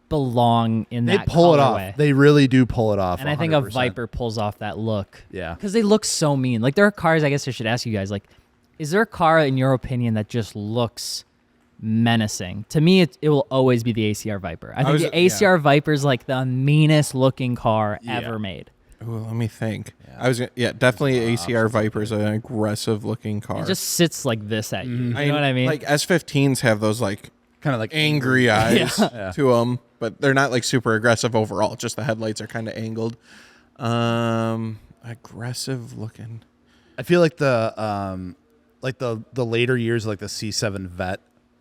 belong in They that pull it colorway. off. They really do pull it off. And I think a 100%. Viper pulls off that look. Yeah. Because they look so mean. Like there are cars, I guess I should ask you guys, like, is there a car in your opinion that just looks menacing? To me, it will always be the ACR Viper. I think the ACR Viper is like the meanest looking car ever made. Ooh, let me think. I was definitely ACR Viper is an aggressive looking car. It just sits like this at you. You know what I mean? Like S15s have those like kind of like angry eyes to them, but they're not like super aggressive overall. Just the headlights are kind of angled. Aggressive looking. I feel like the later years, like the C7 Vet,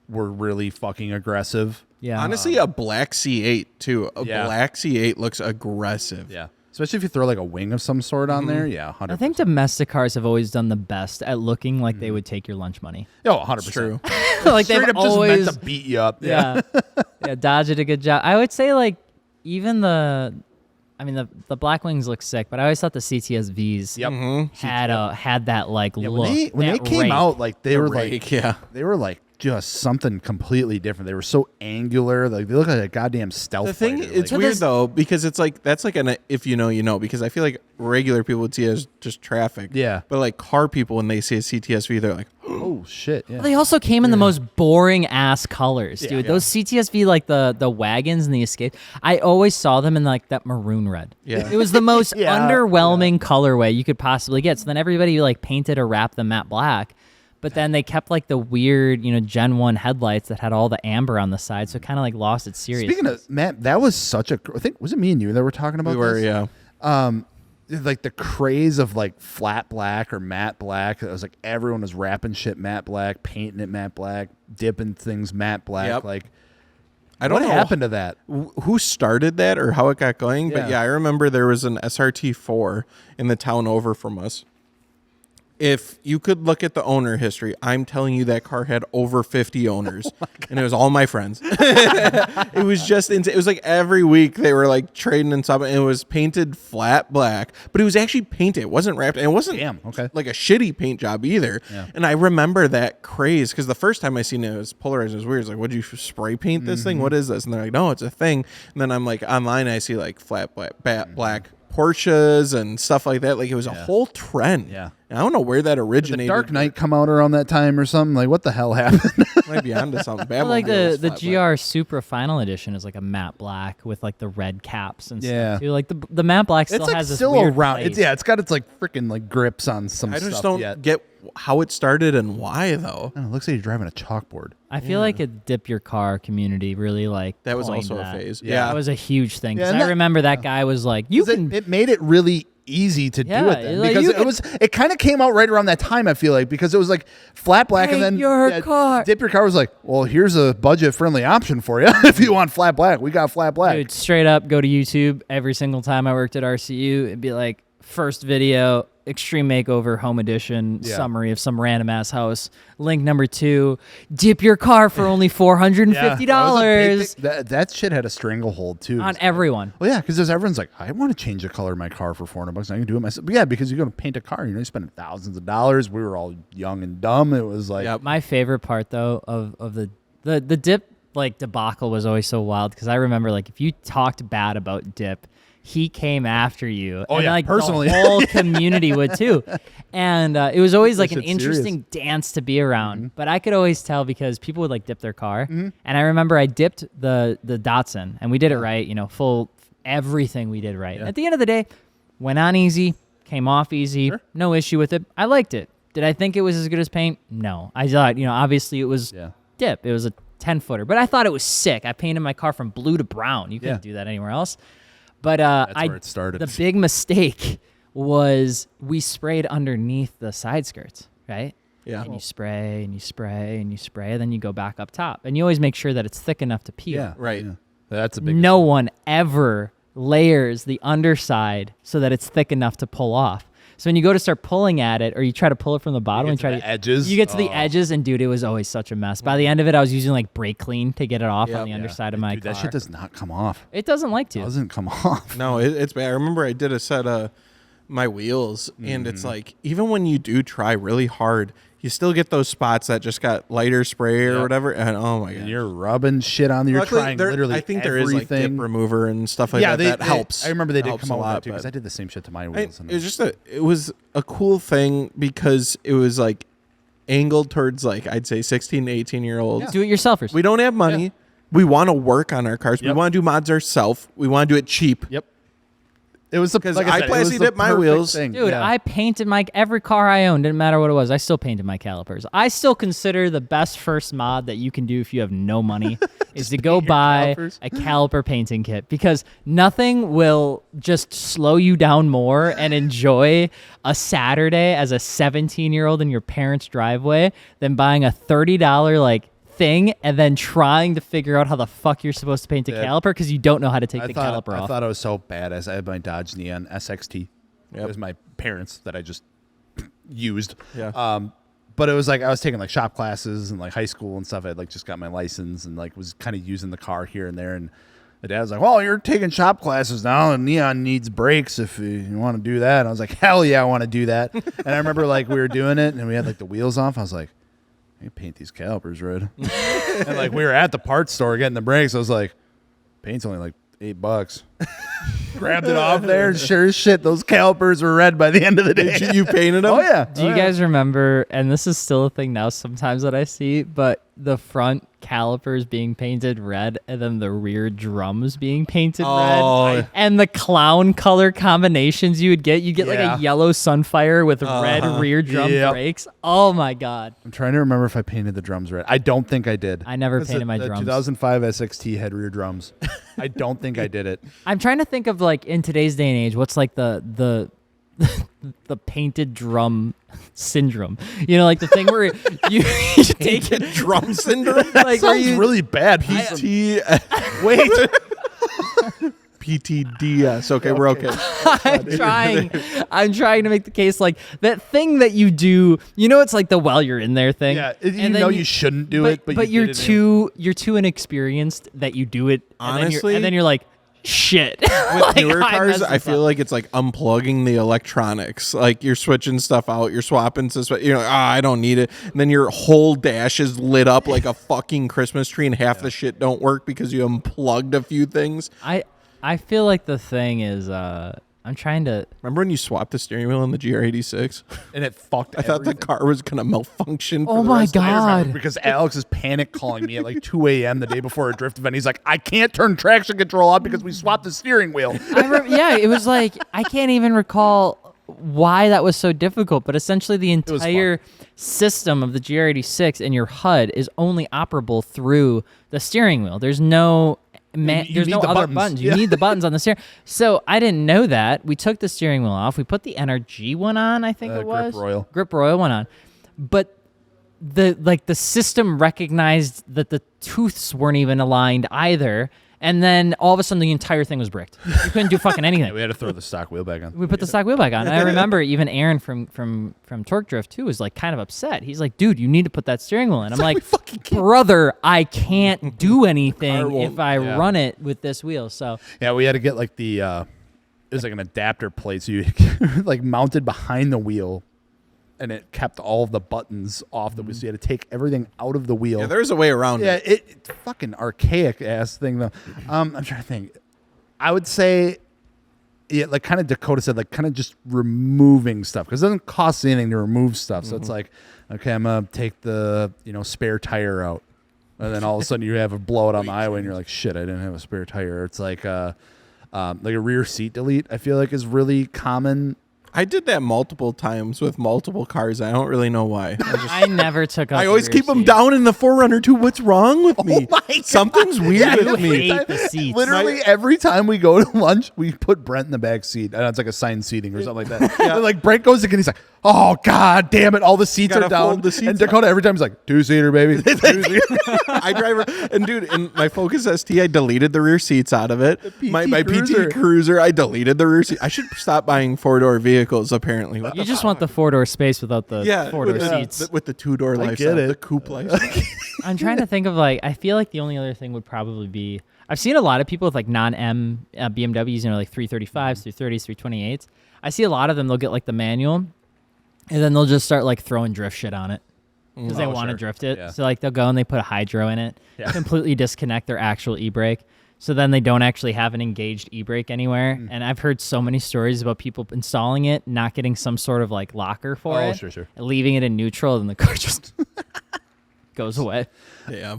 were really fucking aggressive. Yeah. Honestly, a black C8 too. Black C8 looks aggressive. Yeah. Especially if you throw like a wing of some sort on there. Yeah, 100%. I think domestic cars have always done the best at looking like they would take your lunch money. Oh, 100%. True. Like Straight they've up always just meant to beat you up. yeah. Dodge did a good job. I would say like even the Black Wings look sick, but I always thought the CTS-Vs had that like look. When they came out, like they were like they were like just something completely different. They were so angular, like they look like a goddamn stealth. The thing, fighter. it's weird though, because it's like that's like an if you know, you know. Because I feel like regular people would see it as just traffic. Yeah. But like car people, when they see a CTS-V, they're like, oh shit. Yeah. They also came in the most boring ass colors, dude. Those CTS-V, like the wagons and the Escape, I always saw them in like that maroon red. Yeah. It was the most underwhelming colorway you could possibly get. So then everybody like painted or wrapped them matte black. But then they kept like the weird, Gen 1 headlights that had all the amber on the side, so it kind of like lost its seriousness. Speaking of Matt, that was such a. I think was it me and you that were talking about? we were, this? yeah. Like the craze of like flat black or matte black. It was like everyone was wrapping shit matte black, painting it matte black, dipping things matte black. Yep. Like, I don't know what happened to that? Who started that or how it got going, but I remember there was an SRT4 in the town over from us. If you could look at the owner history, I'm telling you that car had over 50 owners, and it was all my friends. It was just insane. It was like every week they were like trading and stuff, and it was painted flat black, but it was actually painted. It wasn't wrapped, and it wasn't like a shitty paint job either. Yeah. And I remember that craze because the first time I seen it was polarized. It was weird. It's like, would you spray paint this thing? What is this? And they're like, no, it's a thing. And then I'm like online, I see like flat black Porsches and stuff like that. Like it was a whole trend. Yeah. And I don't know where that Did originated. the Dark Knight come out around that time or something? Like, what the hell happened? Might be onto something. Well, like Batmobile the is flat GR Supra Final Edition is like a matte black with like the red caps and Yeah. stuff too. Like the matte black still It's like has this still weird around. place. It's got its like freaking like grips on some I stuff. just don't yet. get how it started and why though. I don't know, it looks like you're driving a chalkboard. I feel like a dip your car community really like That was coined also that. a phase. Yeah. That was a huge thing. Yeah, 'Cause and I remember that guy was like, "You 'Cause can." it made it really easy to do Yeah, it then like, because you it kind of came out right around that time. I feel like because it was like flat black and Paint then your car. dip your car was like, well, here's a budget friendly option for you if you want flat black. We got flat black. Dude, straight up, go to YouTube every single time I worked at RCU. It'd be like first video, extreme makeover, home edition, Yeah. summary of some random ass house. Link number 2, dip your car for only $450 That shit had a stranglehold too. on everyone. Well, yeah, because everyone's like, I want to change the color of my car for $400. I can do it myself. But yeah, because you're going to paint a car, you're spending thousands of dollars. We were all young and dumb. It was like, Yep. My favorite part though of the dip like debacle was always so wild because I remember like if you talked bad about dip, he came after you. Oh, and, yeah, like, personally. the whole community would too. And it was always like an shit's serious. interesting dance to be around. But I could always tell because people would like dip their car. And I remember I dipped the Datsun and we did it right, full everything we did right. Yeah. At the end of the day, went on easy, came off easy, Sure. no issue with it. I liked it. Did I think it was as good as paint? No. I thought, obviously it was yeah. dip. It was a 10-footer, but I thought it was sick. I painted my car from blue to brown. You couldn't Yeah. do that anywhere else. But That's where it started. The big mistake was we sprayed underneath the side skirts, right? Yeah. And you spray and you spray and you spray, and then you go back up top. And you always make sure that it's thick enough to peel. Yeah. Right. Yeah. That's a big No one ever layers the underside so that it's thick enough to pull off. So when you go to start pulling at it, or you try to pull it from the bottom, and get to try the edges? you get to the Oh. edges, and dude, it was always such a mess. By the end of it, I was using like brake clean to get it off Yep. on the Yeah. underside of my Dude, car. that shit does not come off. It doesn't like to. It doesn't come off. No, it's bad. I remember I did a set of my wheels, and it's like even when you do try really hard, you still get those spots that just got lighter spray or Yep. whatever. And oh my god, And you're rubbing shit on there. You're Luckily, trying there- literally I think everything. there is like dip remover and stuff like yeah, that. That helps. I remember they did Helps come out a with lot, that too because but I did the same shit to my it wheels. was a cool thing because it was like angled towards like I'd say 16 to 18-year-olds. Do it yourselfers. We don't have money. Yeah. We want to work on our cars. We Yep. want to do mods ourselves. We want to do it cheap. Yep. It was the 'Cause like I said, it was plasti the dipped my perfect wheels. thing. Dude, Yeah. I painted every car I owned, didn't matter what it was. I still painted my calipers. I still consider the best first mod that you can do if you have no money is to go buy calipers. a caliper painting kit because nothing will just slow you down more and enjoy a Saturday as a 17-year-old in your parents' driveway than buying a $30 like thing and then trying to figure out how the fuck you're supposed to paint a Yeah. caliper because you don't know how to take I the thought caliper I off. thought I was so badass. I had my Dodge Neon SXT. Yep. It was my parents that I just used. Yeah. But it was like I was taking like shop classes and like high school and stuff. I had like just got my license and like was kind of using the car here and there. And my dad was like, "Well, you're taking shop classes now, and Neon needs brakes if you want to do that." And I was like, "Hell yeah, I want to do that." And I remember like we were doing it and we had like the wheels off. I was like, I can paint these calipers red. And like we were at the parts store getting the brakes. I was like, paint's only like $8. Grabbed it off there, and sure as shit, those calipers were red by the end of the day. You painted them? Oh yeah. Do you guys remember, and this is still a thing now sometimes that I see, but the front calipers being painted red and then the rear drums being painted Oh. red and the clown color combinations you would get? You get like Yeah. a yellow Sunfire with red rear drum Yep. brakes. Oh my God. I'm trying to remember if I painted the drums red. I don't think I did. I never That's painted my the drums. 2005 SXT had rear drums. I don't think I did it. I'm trying to think of like in today's day and age, what's like the the painted drum syndrome. You know, like the thing where you take it Drum syndrome? like where Sounds you really bad. Wait. PTDS. Okay, we're okay. I'm trying to make the case like that thing that you do, it's like the while you're in there thing. Yeah, and you then know you shouldn't do it, but you you're did it you're too inexperienced that you do it. Honestly- and then you're like, shit. With Like, newer I cars, messed I this feel up. like it's like unplugging the electronics. Like you're switching stuff out, you're swapping you're like, I don't need it. And then your whole dash is lit up like a fucking Christmas tree, and half the shit don't work because you unplugged a few things. I feel like the thing is I'm trying to. Remember when you swapped the steering wheel on the GR86? And it fucked I thought the car was going to malfunction. Oh my God. Because Alex is panic calling me at like 2 a.m. the day before a drift event. He's like, I can't turn traction control on because we swapped the steering wheel. Yeah, it was like, I can't even recall why that was so difficult, but essentially the entire system of the GR86 and your HUD is only operable through the steering wheel. There's no there's no other buttons. You need the buttons on the steering. So I didn't know that. We took the steering wheel off. We put the NRG one on, I think it was. Grip Royal one on. But the system recognized that the tooths weren't even aligned either. And then all of a sudden, the entire thing was bricked. You couldn't do fucking anything. We had to throw the stock wheel back on. We put the stock wheel back on. And I remember even Aaron from Torque Drift too was like kind of upset. He's like, "Dude, you need to put that steering wheel in." I'm like, "Brother, I can't do anything if I run it with this wheel." So yeah, we had to get like the it was like an adapter plate, so you like mounted behind the wheel. And it kept all of the buttons off. So you had to take everything out of the wheel. Yeah, there's a way around it. Yeah, it's fucking archaic ass thing though. I'm trying to think. I would say, yeah, like kind of Dakota said, like kind of just removing stuff because it doesn't cost anything to remove stuff. So it's like, okay, I'm gonna take the spare tire out, and then all of a sudden you have a blowout on the highway, and you're like, shit, I didn't have a spare tire. It's like a rear seat delete. I feel like is really common. I did that multiple times with multiple cars. I don't really know why. I never took out I the always rear keep them seat. down in the 4Runner too. What's wrong with me? Oh my God. Something's weird with me. hate the seats. Literally every time we go to lunch, we put Brent in the back seat. I know it's like assigned seating or something like that. And like Brent goes again, he's like, "Oh God, damn it! All the seats are Gotta down." fold the seats And Dakota every time he's like, "2-seater, baby." I drive and dude, in my Focus ST, I deleted the rear seats out of it. My PT Cruiser, I deleted the rear seat. I should stop buying 4-door vehicles. Apparently, You just want the 4-door space without the 4-door seats. with the 2-door lifestyle, get it. the coupe lifestyle. I'm trying to think of I feel like the only other thing would probably be I've seen a lot of people with like non-M BMWs, like 335s, 330s, 328s. I see a lot of them. They'll get like the manual, and then they'll just start like throwing drift shit on it because they want to drift it. Yeah. So like they'll go and they put a hydro in it, completely disconnect their actual e-brake. So then they don't actually have an engaged e-brake anywhere. And I've heard so many stories about people installing it, not getting some sort of like locker for it, sure. leaving it in neutral, and the car just goes away. Yeah.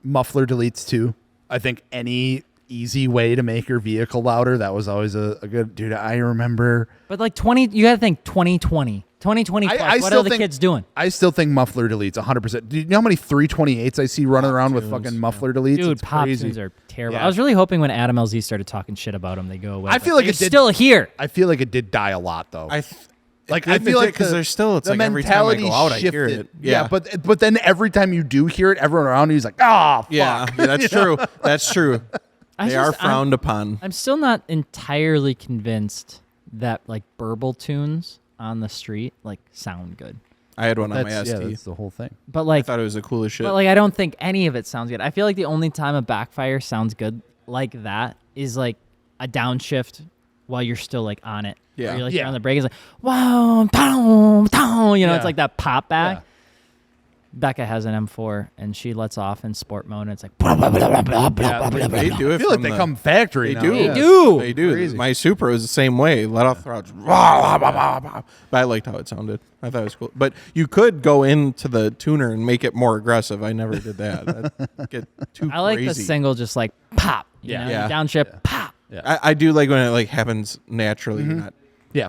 Muffler deletes too. I think any easy way to make your vehicle louder, that was always a good dude. I remember. But like you got to think 2020 plus. What are the kids doing? I still think muffler deletes 100%. Do you know how many 328s I see running around with fucking muffler deletes? Dude, it's pop crazy. tunes are terrible. Yeah. I was really hoping when Adam LZ started talking shit about them, they go away. I feel like it's it did, still here. I feel like it did die a lot though. I feel like because there's still it's the like every time I mentality go out, I hear shifted. it. Yeah, but then every time you do hear it, everyone around you is like, "Ah, fuck." Yeah, that's true. That's true. They are frowned upon. I'm still not entirely convinced that like burble tunes on the street like sound good. I had one on my ST. Yeah, that's the whole thing. But like I thought it was the coolest shit. But like I don't think any of it sounds good. I feel like the only time a backfire sounds good like that is like a downshift while you're still like on it. Yeah. You're like you're on the brake. It's like wow, pow, pow, it's like that pop back. Yeah. Becca has an M4 and she lets off in sport mode and it's like they do it. I feel like they come factory. They now. do. Yeah. They do. Crazy. My Supra is the same way. Let off throttle. But I liked how it sounded. I thought it was cool. But you could go into the tuner and make it more aggressive. I never did that. That'd get too I like crazy. the single just like pop. Yeah. Downshift pop. Yeah. I do like when it like happens naturally. You're not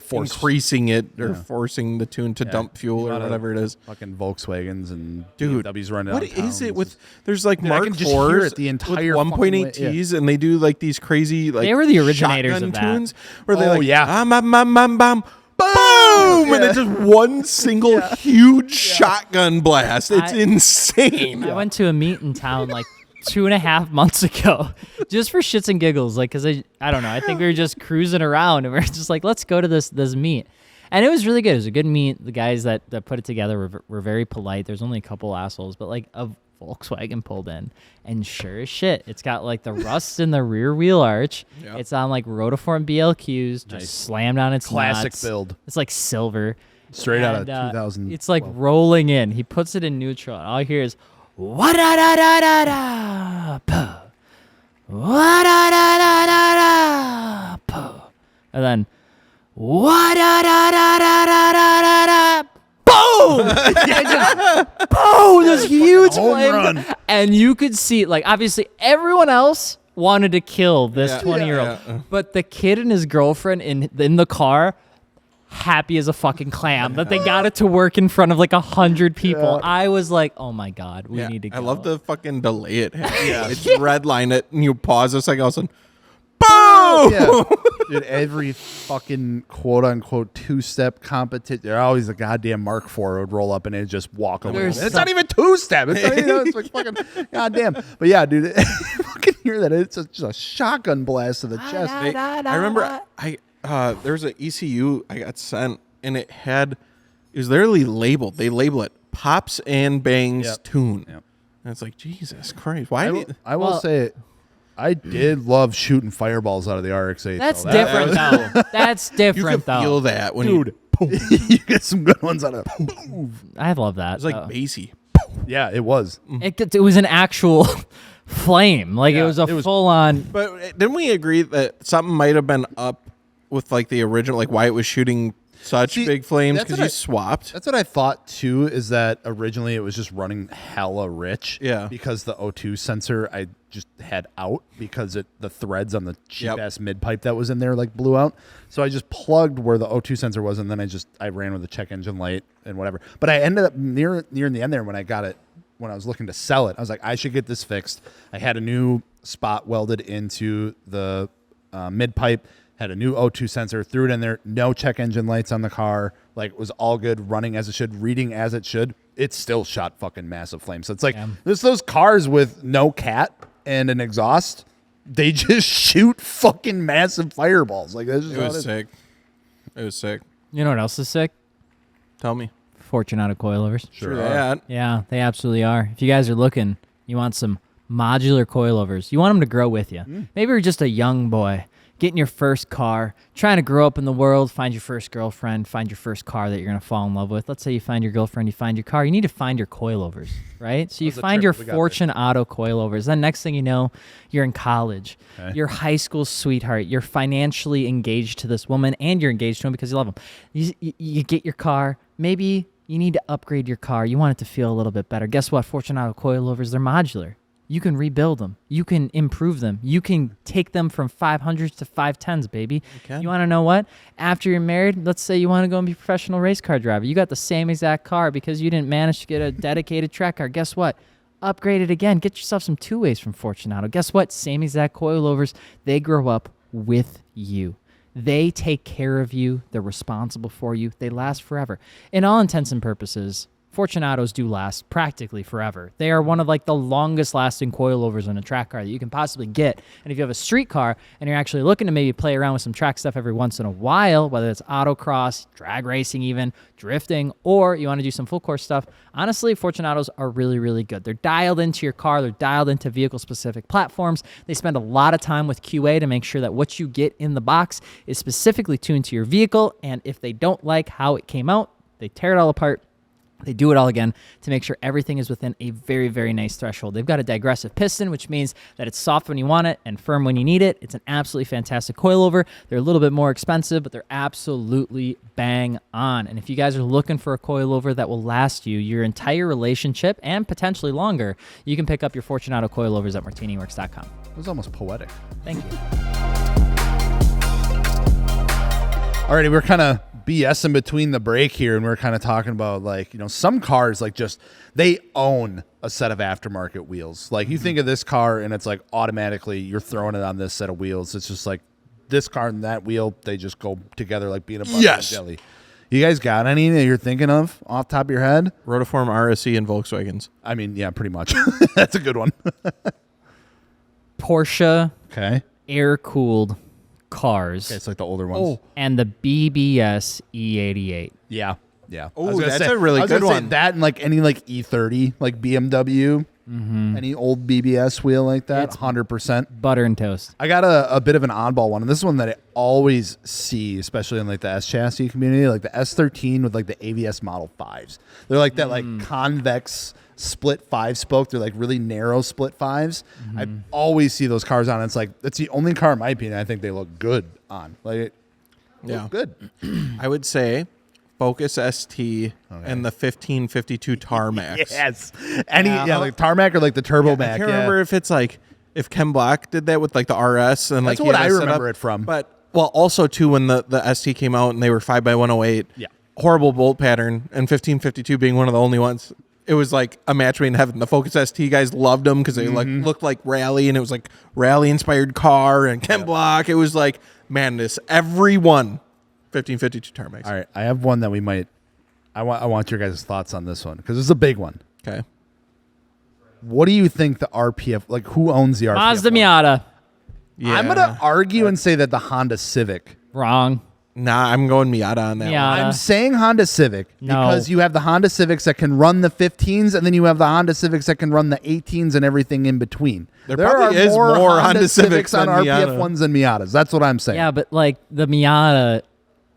Force. increasing it or forcing the tune to dump fuel or whatever it is. Fucking Volkswagens and Dude, BMWs running. what is it with? There's like Dude, I Mark can just hear IVs it the entire with fucking 1.8 way, Ts, and they do like these crazy like They were the originators shotgun of that. tunes where they Oh, like yeah. bam, boom, and it's just one single huge shotgun blast. It's insane. I went to a meet in town like 2.5 months ago just for shits and giggles, like because I don't know, I think we were just cruising around and we are just like, let's go to this meet, and it was really good. It was a good meet. The guys that put it together were very polite. There's only a couple assholes, but like a Volkswagen pulled in, and sure as shit, it's got like the rust in the rear wheel arch. It's on like rotiform BLQs, just slammed on its classic nuts. build. It's like silver, Straight out of and, 2000. It's like rolling in. He puts it in neutral, and all I hear is wa da da da da da puh. Wa da da da da da puh. And then what da da da da da da da. Boom! Boom! This huge flame, and you could see, like, obviously everyone else wanted to kill this 20-year-old, but the kid and his girlfriend in the car, happy as a fucking clam that they got it to work in front of like 100 people. Yeah. I was like, oh my God, we need to go. I love the fucking delay it had. It's red line it, and you pause a second, all of a sudden, boom! Yeah. Dude, every fucking quote unquote two-step competition, there's always a goddamn Mark IV would roll up and it'd just walk away. It's not even two-step. It's not, it's like fucking goddamn. But yeah, dude, you fucking hear that. It's just a shotgun blast to the chest. I remember there was an ECU I got sent, and it was literally labeled. They label it Pops and Bangs Tune. Yep. And it's like, Jesus Christ. Why? I will say, I did love shooting fireballs out of the RX-8. That's different, though. That's different, though. You can feel that when you get some good ones out of it. I love that. It's like bassy. Yeah, it was. It was an actual flame. Like, it was full-on. But didn't we agree that something might have been up with, like, the original, like, why it was shooting such big flames? Because you swapped. That's what I thought, too, is that originally it was just running hella rich. Yeah. Because the O2 sensor I just had out because the threads on the cheap-ass mid-pipe that was in there, like, blew out. So I just plugged where the O2 sensor was, and then I ran with the check engine light and whatever. But I ended up near the end there when I got it, when I was looking to sell it, I was like, I should get this fixed. I had a new spot welded into the mid-pipe, had a new O2 sensor, threw it in there, no check engine lights on the car, like, it was all good, running as it should, reading as it should. It still shot fucking massive flames. So it's like, there's those cars with no cat and an exhaust, they just shoot fucking massive fireballs. Like, that's just it was sick. It was sick. You know what else is sick? Tell me. Fortune Auto coilovers. Sure that. Yeah, they absolutely are. If you guys are looking, you want some modular coilovers. You want them to grow with you. Maybe you're just a young boy getting your first car, trying to grow up in the world, find your first girlfriend, find your first car that you're going to fall in love with. Let's say you find your girlfriend, you find your car. You need to find your coilovers, right? So you find your Fortune Auto coilovers. Then next thing you know, you're in college. Okay. You're high school sweetheart. You're financially engaged to this woman, and you're engaged to him because you love him. You get your car. Maybe you need to upgrade your car. You want it to feel a little bit better. Guess what? Fortune Auto coilovers, they're modular. You can rebuild them. You can improve them. You can take them from 500s to 510s, baby. You want to know what? After you're married, let's say you want to go and be a professional race car driver. You got the same exact car because you didn't manage to get a dedicated track car. Guess what? Upgrade it again. Get yourself some two-ways from Fortune Auto. Guess what? Same exact coilovers. They grow up with you. They take care of you. They're responsible for you. They last forever. In all intents and purposes, Fortune Autos do last practically forever. They are one of like the longest lasting coilovers in a track car that you can possibly get. And if you have a street car and you're actually looking to maybe play around with some track stuff every once in a while, whether it's autocross, drag racing even, drifting, or you want to do some full course stuff, honestly, Fortune Autos are really, really good. They're dialed into your car. They're dialed into vehicle-specific platforms. They spend a lot of time with QA to make sure that what you get in the box is specifically tuned to your vehicle. And if they don't like how it came out, they tear it all apart. They do it all again to make sure everything is within a very, very nice threshold. They've got a digressive piston, which means that it's soft when you want it and firm when you need it. It's an absolutely fantastic coilover. They're a little bit more expensive, but they're absolutely bang on. And if you guys are looking for a coilover that will last you your entire relationship and potentially longer, you can pick up your Fortune Auto coilovers at MartiniWorks.com. It was almost poetic. Thank you. Alrighty, we're kind of BSing between the break here, and we're kind of talking about, like, you know, some cars, like, just they own a set of aftermarket wheels. Like, you think of this car and it's like automatically you're throwing it on this set of wheels. It's just like this car and that wheel, they just go together like peanut butter and jelly. You guys got any that you're thinking of off the top of your head? Rotiform RSE and Volkswagens. I mean, yeah, pretty much. That's a good one. Porsche Okay. air-cooled cars. Okay, it's like the older ones. And the BBS E88. Yeah. Yeah. Oh, that's a really good one. That and like any like E30, like BMW, any old BBS wheel like that, It's 100%. Butter and toast. I got a bit of an oddball one, and this is one that I always see, especially in like the S chassis community, like the S13 with like the AVS Model 5s. They're like that like convex split 5-spoke. They're like really narrow split 5s. I always see those cars on. It's like, that's the only car in my opinion I think they look good on. Like, Yeah. Good. I would say Focus ST and the 1552 Tarmac. Yes. Like Tarmac or like the Turbo Mac. I can't remember if it's like if Ken Block did that with like the RS and That's like what he I had set remember up. it from. But also too when the ST came out and they were 5x108. Yeah. Horrible bolt pattern, and 1552 being one of the only ones. It was like a match made in heaven. The Focus ST guys loved them because they like looked like rally, and it was like rally inspired car and Ken Block. It was like madness. Everyone 1552 Tarmacs. All right, I have one that we might. I want your guys' thoughts on this one because it's a big one. Okay. What do you think the RPF? Like, who owns the RPF? Mazda one? Miata. Yeah. I'm gonna argue and say that the Honda Civic. Wrong. Nah, I'm going Miata on that Miata. one. I'm saying Honda Civic No. because you have the Honda Civics that can run the 15s, and then you have the Honda Civics that can run the 18s and everything in between. There probably is more Honda Civics on than RPF Miata. ones than Miatas. That's what I'm saying. Yeah, but like the Miata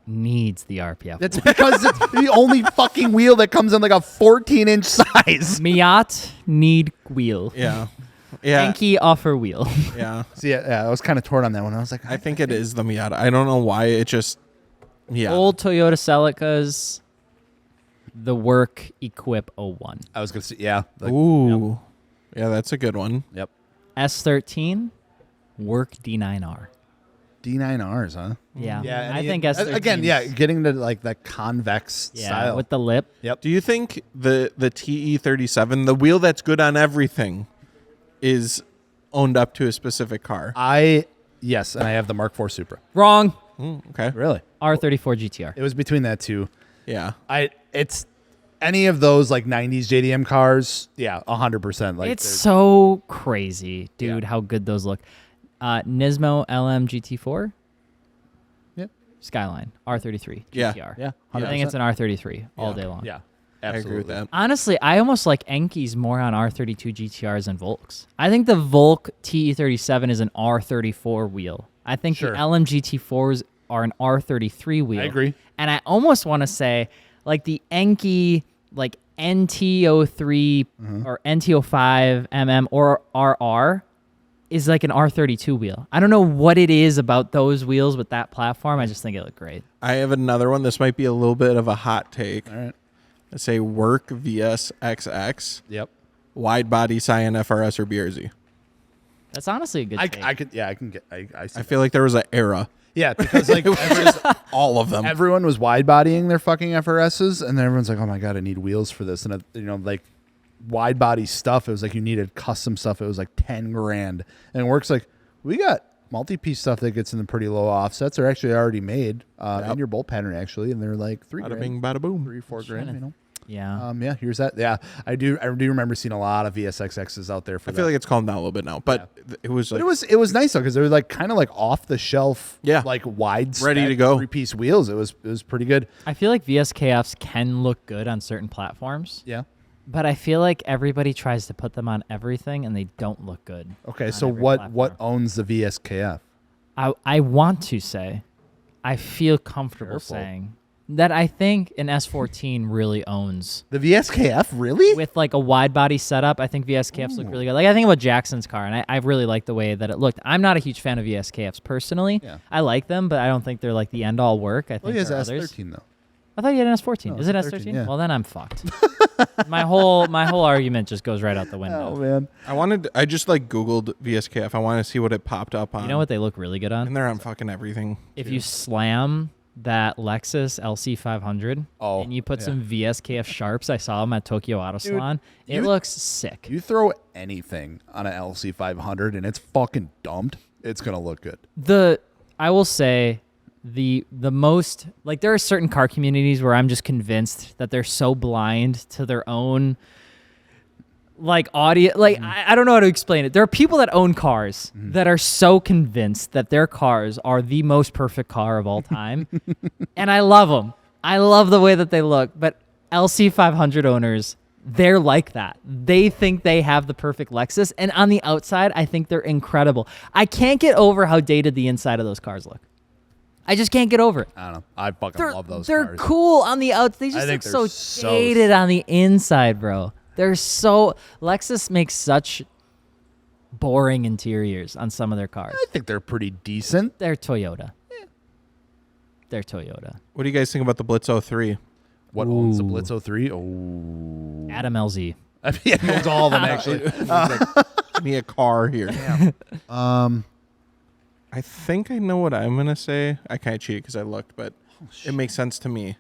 needs the RPF. That's because it's the only fucking wheel that comes in like a 14-inch size. Miata need wheel. Yeah. Yeah. Enki offer wheel. Yeah. See, yeah, I was kind of torn on that one. I was like, I think it is the Miata. I don't know why. It just, yeah. Old Toyota Celicas, the work equip 01. I was gonna say, yeah. Like, Ooh. Yeah, that's a good one. yep. S13, work D9R. D9Rs, huh? Yeah. Yeah, and I think S13. again, yeah, getting to like that convex Yeah, style. with the lip. Yep. Do you think the TE37, the wheel that's good on everything, is owned up to a specific car? Yes, and I have the Mark IV Supra. Wrong. Okay. Really? R34 GTR. It was between that two. Yeah. It's any of those like 90s JDM cars. Yeah, 100%. Like It's so crazy, dude, how good those look. Nismo LM GT4. Yep. Skyline R33 Yeah. GTR. Yeah, I think it's an R33 all day long. Yeah, I absolutely. agree with that. Honestly, I almost like Enkis more on R32 GTRs than Volks. I think the Volk TE37 is an R34 wheel. I think Sure. the LM GT4s are an R33 wheel. I agree. And I almost want to say like the Enki like NT03 or NT05 MM or RR is like an R32 wheel. I don't know what it is about those wheels with that platform. I just think it looked great. I have another one. This might be a little bit of a hot take. All right. I say Work VS XX, Yep. wide body Cyan FRS or BRZ. That's honestly a good take. I could. Yeah, I can get. I see. I feel like there was an era. Yeah, because like All of them. everyone was wide bodying their fucking FRSs, and then everyone's like, "Oh my god, I need wheels for this." And like wide body stuff, it was like you needed custom stuff. It was like $10,000, and it works like we got multi-piece stuff that gets in the pretty low offsets. Are actually already made in your bolt pattern actually, and they're like Bada bing, bada boom. $3-4 grand. yeah. Yeah. Here's that. Yeah, I do remember seeing a lot of VSXXs out there for I feel like it's calmed down a little bit now, but it was like But it was nice though because they were like kind of like off the shelf, Yeah. like wide, Ready to go. 3-piece wheels. It was pretty good. I feel like VSKFs can look good on certain platforms, Yeah. but I feel like everybody tries to put them on everything and they don't look good. Okay, on so every what platform. owns the VSKF? I want to say, I feel comfortable Careful. saying that I think an S14 really owns. The VSKF, really? With like a wide body setup, I think VSKFs look really good. Like I think about Jackson's car, and I really like the way that it looked. I'm not a huge fan of VSKFs personally. Yeah. I like them, but I don't think they're like the end all work. I think Well, he has there are an others. S13 though. I thought you had an S14. No, Is it it's S13? a 13, yeah. Well, then I'm fucked. my whole argument just goes right out the window. Oh man. I just like Googled VSKF. I want to see what it popped up on. You know what they look really good on? And they're on fucking everything. If too. you slam that Lexus LC500 and you put some VSKF sharps, I saw them at Tokyo Auto Salon. It looks sick. You throw anything on an LC500 and it's fucking dumped, it's gonna look good. I will say the most like there are certain car communities where I'm just convinced that they're so blind to their own like audio like I don't know how to explain it. There are people that own cars that are so convinced that their cars are the most perfect car of all time. And I love them. I love the way that they look, but LC500 owners, they're like that. They think they have the perfect Lexus, and on the outside I think they're incredible. I can't get over how dated the inside of those cars look. I just can't get over it. I don't know. I fucking love those They're cars. cool on the outside. They just think look they're so dated on the inside, bro. They're so Lexus makes such boring interiors on some of their cars. I think they're pretty decent. They're Toyota. they're Toyota. What do you guys think about the Blitz 03? What owns the Blitz 03? Oh, Adam LZ. I mean, he owns all of them actually. Give me a car here. I think I know what I'm gonna say. I kind of cheated because I looked, but it makes sense to me.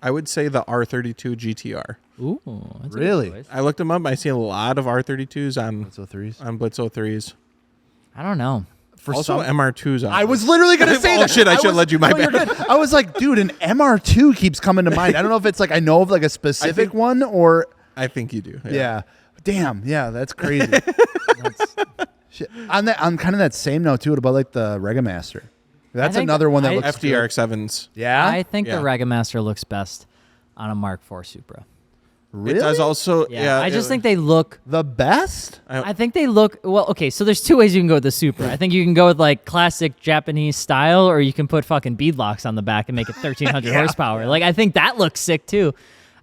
I would say the R32 GTR. Ooh, that's a good Really? choice. I looked them up. I see a lot of R32s on Blitz 03s. on Blitz 03s. I don't know. For Also some, MR2s. I was literally gonna say Oh, that. shit, I should have led you. My you're bad. good. I was like, dude, an MR2 keeps coming to mind. I don't know if it's like I know of like a specific one or I think you do. yeah. Damn, yeah, that's crazy. Shit. On kind of that same note too, what about like the Regamaster? That's think another one that I- looks good. FDRX7s. Yeah, I think Yeah. the Regamaster looks best on a Mark IV Supra. really? It does also. Yeah, Yeah. I just think they look. The best? I think they look well. Okay, so there's two ways you can go with the Supra. I think you can go with like classic Japanese style, or you can put fucking beadlocks on the back and make it 1,300 horsepower. Like I think that looks sick too.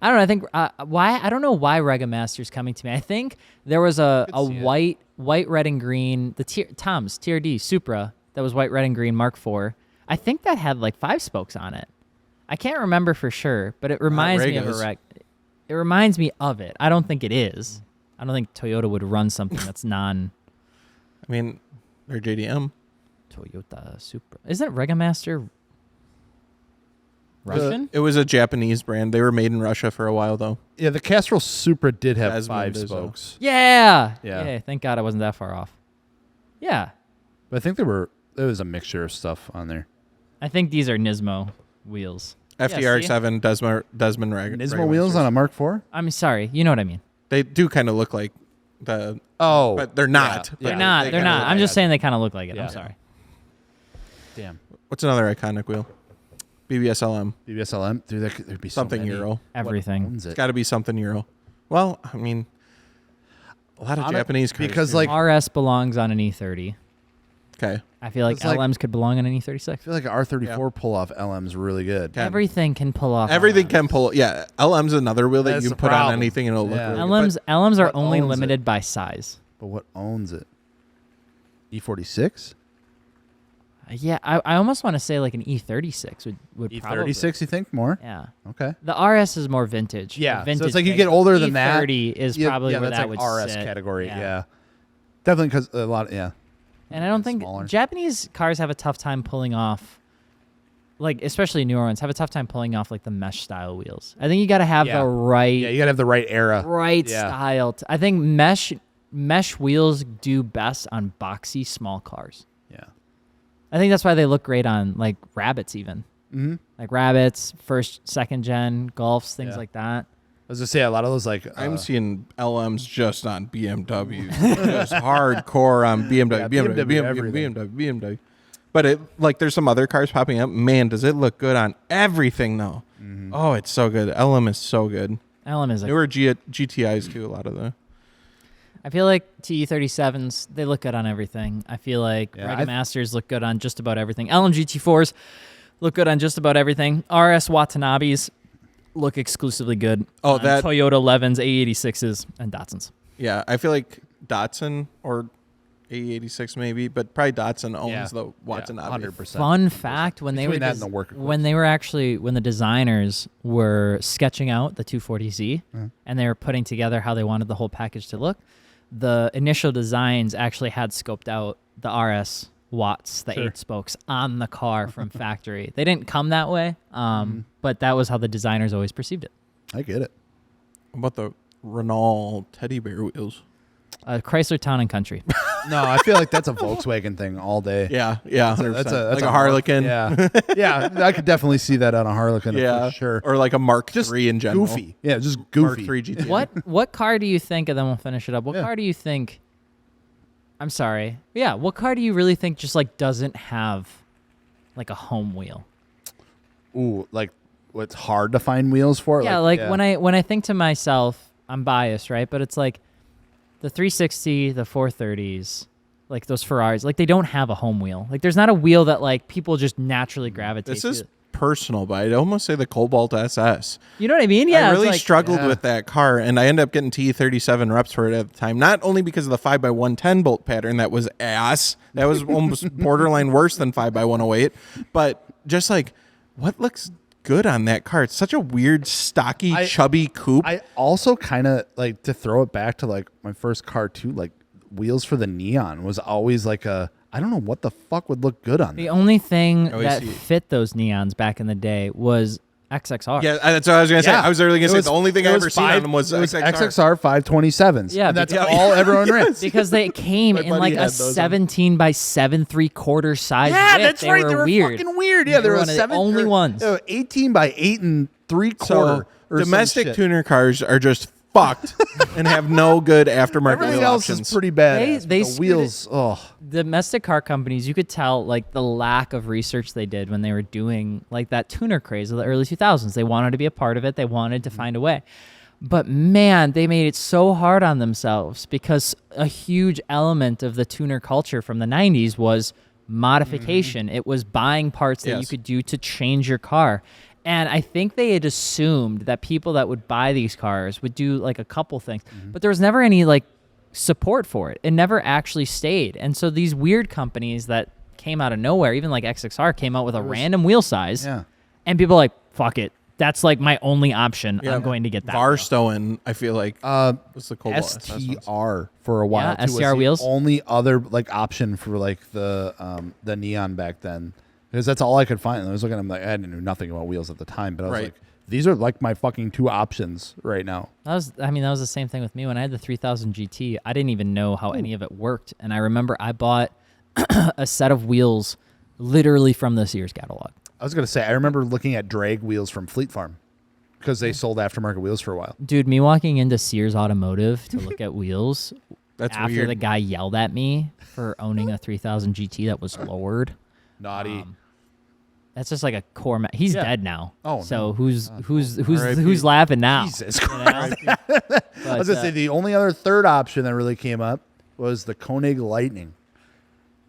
I don't know. I think why I don't know why Regamaster's coming to me. I think there was a white, red, and green Tom's TRD Supra that was white, red, and green Mark IV. I think that had like 5 spokes on it. I can't remember for sure, but it reminds me of a Regas. It reminds me of it. I don't think it is. I don't think Toyota would run something that's non I mean, they're JDM. Toyota Supra. Isn't Regamaster Russian? It was a Japanese brand. They were made in Russia for a while, though. Yeah, the Castrol Supra did have Desmond 5 is a- spokes. Yeah. Yeah. Thank God I wasn't that far off. Yeah. But I think there was a mixture of stuff on there. I think these are Nismo wheels. FDRX7 Desmond Nismo wheels on a Mark IV? I'm sorry. You know what I mean. They do kind of look like the. Oh. But they're not. Yeah. But They're not. they They're kinda not. look I'm like just that. saying they kind of look like it. Yeah. I'm sorry. Damn. What's another iconic wheel? BBSLM. BBSLM? Dude, there'd be so Something many. Euro. What Everything. owns it? It's got to be something Euro. Well, I mean, a lot of On it- Japanese cars. because, do. like- RS belongs on an E30. Okay. I feel like It's like- LMs could belong on an I E36. feel like an R34 pull-off LM's really good. Can. Everything can pull off. Everything LMs. can pull. Yeah, LM's another wheel that That's you the can put on problem. anything and it'll look Yeah. really good. LMs are what only owns limited by size. But what owns it? E46? Yeah, I almost want to say like an E36 would probably. E36, you think more? Yeah. Okay. The RS is more vintage. Yeah, The so vintage it's like you thing. get older than that. E30 is Yeah, probably yeah, where that's that like would RS sit. category. Yeah. Definitely because a lot. Yeah. And I don't think Smaller. Japanese cars have a tough time pulling off, like especially newer ones, have a tough time pulling off like the mesh style wheels. I think you got to have Yeah. the right, Yeah, you gotta have the right era. Yeah. style. I think mesh wheels do best on boxy small cars. Yeah. I think that's why they look great on like Rabbits even. Mm-hmm. Like Rabbits, first, second gen, Golfs, things Yeah. like that. I was gonna say a lot of those like. I'm seeing LMs just on BMWs, just hardcore on BMW, Yeah, BMW, BMW, BMW, everything. BMW. But it like there's some other cars popping up. Man, does it look good on everything though? Oh, it's so good. LM is so good. LM is like, Newer GTIs too. A lot of the. I feel like TE37s, they look good on everything. I feel like Yeah, Regamasters look good on just about everything. LM GT4s look good on just about everything. RS Watanabes look exclusively good. Oh, on that- Toyota 11s, A86s, and Datsuns. Yeah, I feel like Datsun or A86 maybe, but probably Datsun owns the Watanabe. 100%. Fun fact: when they Between were that and the work when they were actually when the designers were sketching out the 240Z and they were putting together how they wanted the whole package to look, the initial designs actually had scoped out the RS Watts, the 8 spokes on the car from factory. They didn't come that way, but that was how the designers always perceived it. I get it. What about the Renault teddy bear wheels? Chrysler Town and Country. No, I feel like that's a Volkswagen thing all day. Yeah, 100%. That's like a Harlequin. Yeah, yeah. I could definitely see that on a Harlequin Yeah, for sure. or like a Mark Just III in general. Goofy. Yeah, just Mark goofy. III GT. What car do you think, and then we'll finish it up, what Yeah. car do you think, I'm sorry, yeah, what car do you really think just like doesn't have like a home wheel? Ooh, like what's hard to find wheels for? Yeah, like when I think to myself, I'm biased, right? But it's like the 360, the 430s, like those Ferraris, like they don't have a home wheel. Like there's not a wheel that like people just naturally gravitate This is to. personal, but I'd almost say the Cobalt SS. You know what I mean? Yeah. I really it's like, struggled with that car, and I ended up getting T37 reps for it at the time. Not only because of the 5x110 bolt pattern that was ass, that was almost borderline worse than 5x108, but just like what looks good on that car. It's such a weird, stocky, chubby coupe. I also kind of like to throw it back to like my first car too. Like wheels for the Neon was always like I don't know what the fuck would look good on The that. only thing that fit those Neons back in the day was XXR. Yeah, that's what I was going to say. Yeah. I was literally going to say the only thing I ever seen on five- them was it was XXR. XXR 527s. Yeah, and that's because- all everyone ran. Because they came in buddy like had a those on. 17 by 7 3/4 size. Yeah, width. that's they right. Were They were weird. fucking weird. Yeah, They they were were one of the only ones. 18 by 8 3/4. So domestic tuner cars are just fucked and have no good aftermarket Everything wheel else options. is pretty bad. They the screwed wheels. Oh, Domestic car companies, you could tell like the lack of research they did when they were doing like that tuner craze of the early 2000s. They wanted to be a part of it. They wanted to find a way. But man, they made it so hard on themselves because a huge element of the tuner culture from the 90s was modification. It was buying parts that you Yes. could do to change your car. And I think they had assumed that people that would buy these cars would do like a couple things, but there was never any like support for it. It never actually stayed. And so these weird companies that came out of nowhere, even like XXR came out with a random wheel size, yeah. and people are like, fuck it. That's like my only option. Yeah. I'm going to get that. Barstow, I feel like was the Cobalt SS ones. STR for a while. Yeah, too, was STR the wheels. Only other like option for like the Neon back then, because that's all I could find. And I was looking at them like I knew nothing about wheels at the time, but I was Right. like, these are like my fucking two options right now. That was the same thing with me when I had the 3000 GT. I didn't even know how any of it worked. And I remember I bought a set of wheels literally from the Sears catalog. I was gonna say I remember looking at drag wheels from Fleet Farm because they sold aftermarket wheels for a while. Dude, me walking into Sears Automotive to look at wheels That's after weird. the guy yelled at me for owning a 3000 GT that was lowered. Naughty. That's just like a core. He's Yeah. dead now. Oh, so no. who's laughing now? Jesus You Christ. know? I was gonna say the only other third option that really came up was the Koenig Lightning.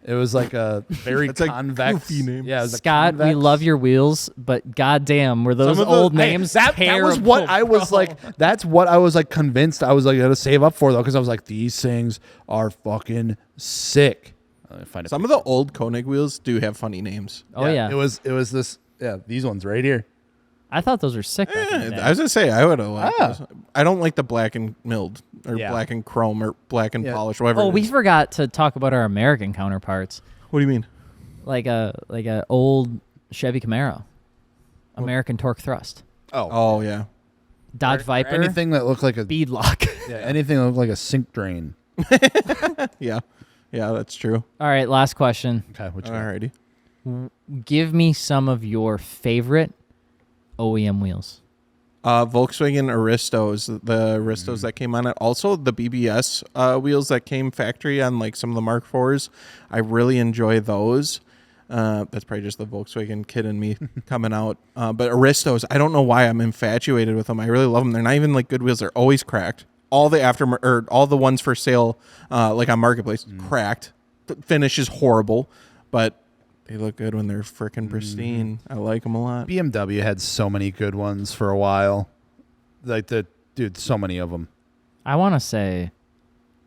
It was like a very That's a convex goofy name. Yeah, it was a Scott, we convex- love your wheels, but goddamn, were those Some of the- old hey, names That was what I was like. That's what I was like convinced I was like gonna save up for though, because I was like, these things are fucking sick. Find it. Some of the old Koenig wheels do have funny names. Oh yeah, It was this. Yeah, these ones right here. I thought those were sick. back in the day. I was gonna say I would have liked Ah. those. I don't like the black and milled or Yeah. black and chrome or black and Yeah. polished, whatever. Oh, it we is. forgot to talk about our American counterparts, What do you mean? like a old Chevy Camaro, American torque thrust, Oh yeah. Dodge Or Viper, anything that looked like a beadlock. yeah, anything that looked like a sink drain. Yeah. Yeah, that's true. All right, last question. Okay, which one? Alrighty. Give me some of your favorite OEM wheels. Volkswagen Aristos, the Aristos that came on it. Also, the BBS wheels that came factory on like some of the Mark IVs. I really enjoy those. That's probably just the Volkswagen kid in me coming out. But Aristos, I don't know why I'm infatuated with them. I really love them. They're not even like good wheels. They're always cracked. All the all the ones for sale, like on Marketplace, cracked. The finish is horrible, but they look good when they're freaking pristine. I like them a lot. BMW had so many good ones for a while. Like so many of them. I want to say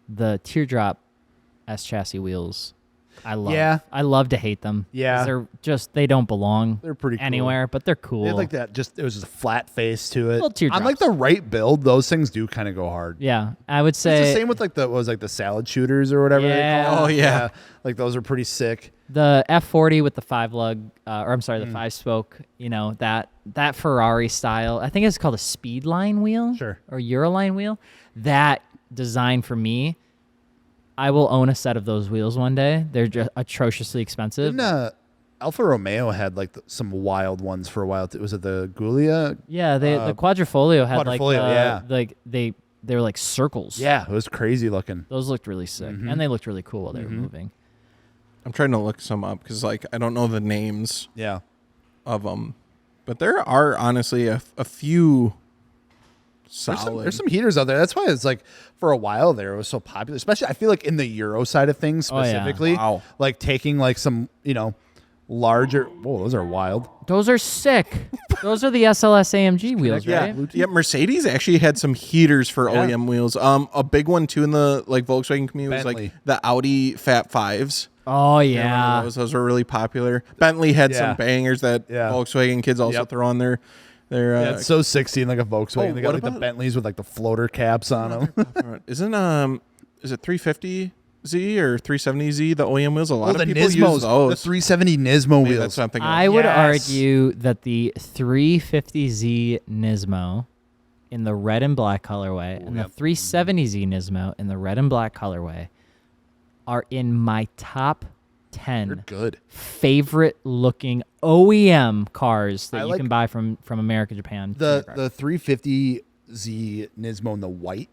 the teardrop S chassis wheels. I love. Yeah. I love to hate them. 'Cause Yeah. they don't belong. They're pretty cool. anywhere, but they're cool. They had like that. It was just a flat face to it. Little teardrops. On like the right build, those things do kind of go hard. Yeah, I would It's say the same with like the salad shooters or whatever they Yeah. call them. Oh, yeah. Like those are pretty sick. the F40 with the 5-lug, Mm. the 5-spoke. You know that Ferrari style. I think it's called a Speedline wheel, Sure. or Euroline wheel. That design for me, I will own a set of those wheels one day. They're just atrociously expensive. Didn't Alfa Romeo had like some wild ones for a while. Was it the Giulia? Yeah, the Quadrifoglio had Quadrifoglio, yeah. like they were like circles. Yeah, it was crazy looking. Those looked really sick, Mm-hmm. and they looked really cool while they were moving. I'm trying to look some up because like I don't know the names Yeah. of them, but there are honestly a few solid. There's some heaters out there. That's why it's like for a while there it was so popular, especially I feel like in the Euro side of things Oh, yeah. specifically. Wow. Like taking like some, larger. Whoa, those are wild. Those are sick. Those are the SLS AMG wheels, Yeah, right? yeah. Mercedes actually had some heaters for Yeah. OEM wheels. A big one too in the Volkswagen community was Bentley. like the Audi Fat Fives. Oh You remember yeah. those were really popular. Bentley had Yeah. some bangers that Yeah. Volkswagen kids also Yep. throw on their. Yeah, it's so 60 in like a Volkswagen. Oh, They got what like the about- Bentleys with like the floater caps on them. Isn't is it 350Z or 370Z the OEM wheels? A lot the of people Nismos, use those. the 370 Nismo Maybe wheels. that's something. I would Yes. argue that the 350Z Nismo in the red and black colorway and the 370Z Nismo in the red and black colorway are in my top 10 They're good. favorite looking OEM cars that I you like can buy from America, Japan. The 350Z Nismo in the white.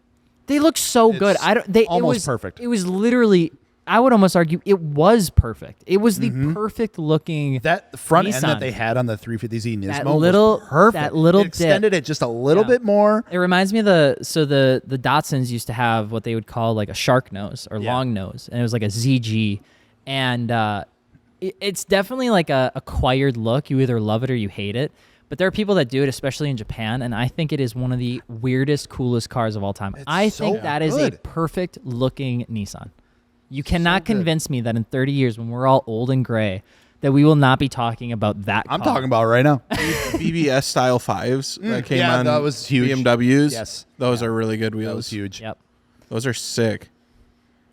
They look so good. It's I don't. They almost it was perfect. It was literally. I would almost argue it was perfect. It was the perfect looking. That front end Nissan. that they had on the 350Z Nismo That little- was perfect. that little It extended dip. it just a little Yeah. bit more. It reminds me of the Datsuns used to have what they would call like a shark nose or Yeah. long nose, and it was like a ZG, and it's definitely like a acquired look. You either love it or you hate it. But there are people that do it, especially in Japan, and I think it is one of the weirdest, coolest cars of all time. I so think that is a good. perfect looking Nissan. You cannot good. convince me that in 30 years, when we're all old and gray, that we will not be talking about that I'm car. talking about right now. BBS style 5s that came yeah, on that was huge. BMWs. Yes. Those are really good wheels. That was huge. Yep. Those are sick.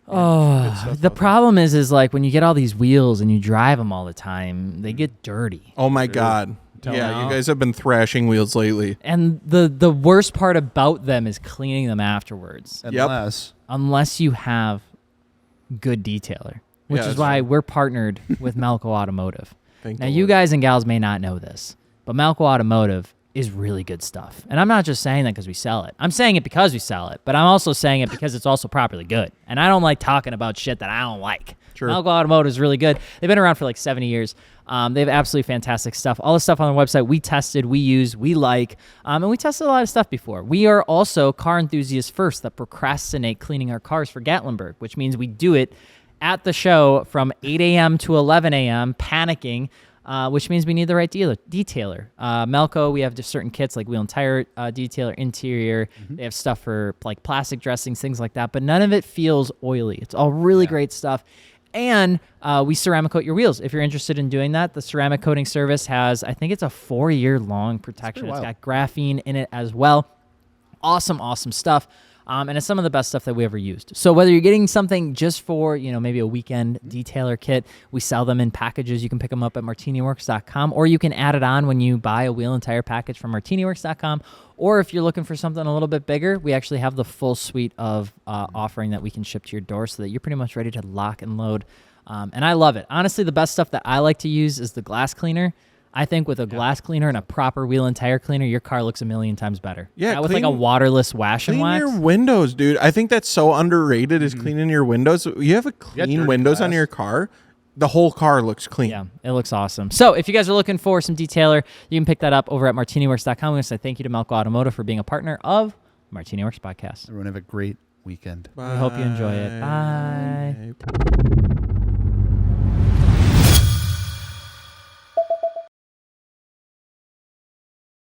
Oh, the problem is like when you get all these wheels and you drive them all the time, they get dirty. Oh my God. Don't Yeah, know. you guys have been thrashing wheels lately. And the worst part about them is cleaning them afterwards, unless you have good detailer, which Yeah, is that's why true. we're partnered with Malco Automotive. Thank Now, the you Lord. guys and gals may not know this, but Malco Automotive is really good stuff. And I'm not just saying that because we sell it. I'm saying it because we sell it, but I'm also saying it because it's also properly good. And I don't like talking about shit that I don't like. Sure. Malco Automotive is really good. They've been around for like 70 years. They have absolutely fantastic stuff. All the stuff on their website we tested, we use, we like, and we tested a lot of stuff before. We are also car enthusiasts first that procrastinate cleaning our cars for Gatlinburg, which means we do it at the show from 8 a.m. to 11 a.m., panicking, which means we need the right detailer. Melco, we have just certain kits like wheel and tire detailer, interior. They have stuff for like plastic dressings, things like that, but none of it feels oily. It's all really great stuff. And we ceramic coat your wheels. If you're interested in doing that, the ceramic coating service has, I think it's a 4-year long protection. It's got graphene in it as well. Awesome, awesome stuff. And it's some of the best stuff that we ever used. So whether you're getting something just for, maybe a weekend detailer kit, we sell them in packages. You can pick them up at MartiniWorks.com, or you can add it on when you buy a wheel and tire package from MartiniWorks.com. Or if you're looking for something a little bit bigger, we actually have the full suite of offering that we can ship to your door so that you're pretty much ready to lock and load. And I love it. Honestly, the best stuff that I like to use is the glass cleaner. I think with a glass cleaner and a proper wheel and tire cleaner, your car looks a million times better. Yeah, Not with like a waterless wash and Clean wax. your windows, dude. I think that's so underrated is cleaning your windows. You have a clean dirty windows on glass. your car, the whole car looks clean. Yeah, it looks awesome. So if you guys are looking for some detailer, you can pick that up over at MartiniWorks.com. I'm going to say thank you to Malco Automotive for being a partner of MartiniWorks Podcast. Everyone have a great weekend. We hope you enjoy it. Bye.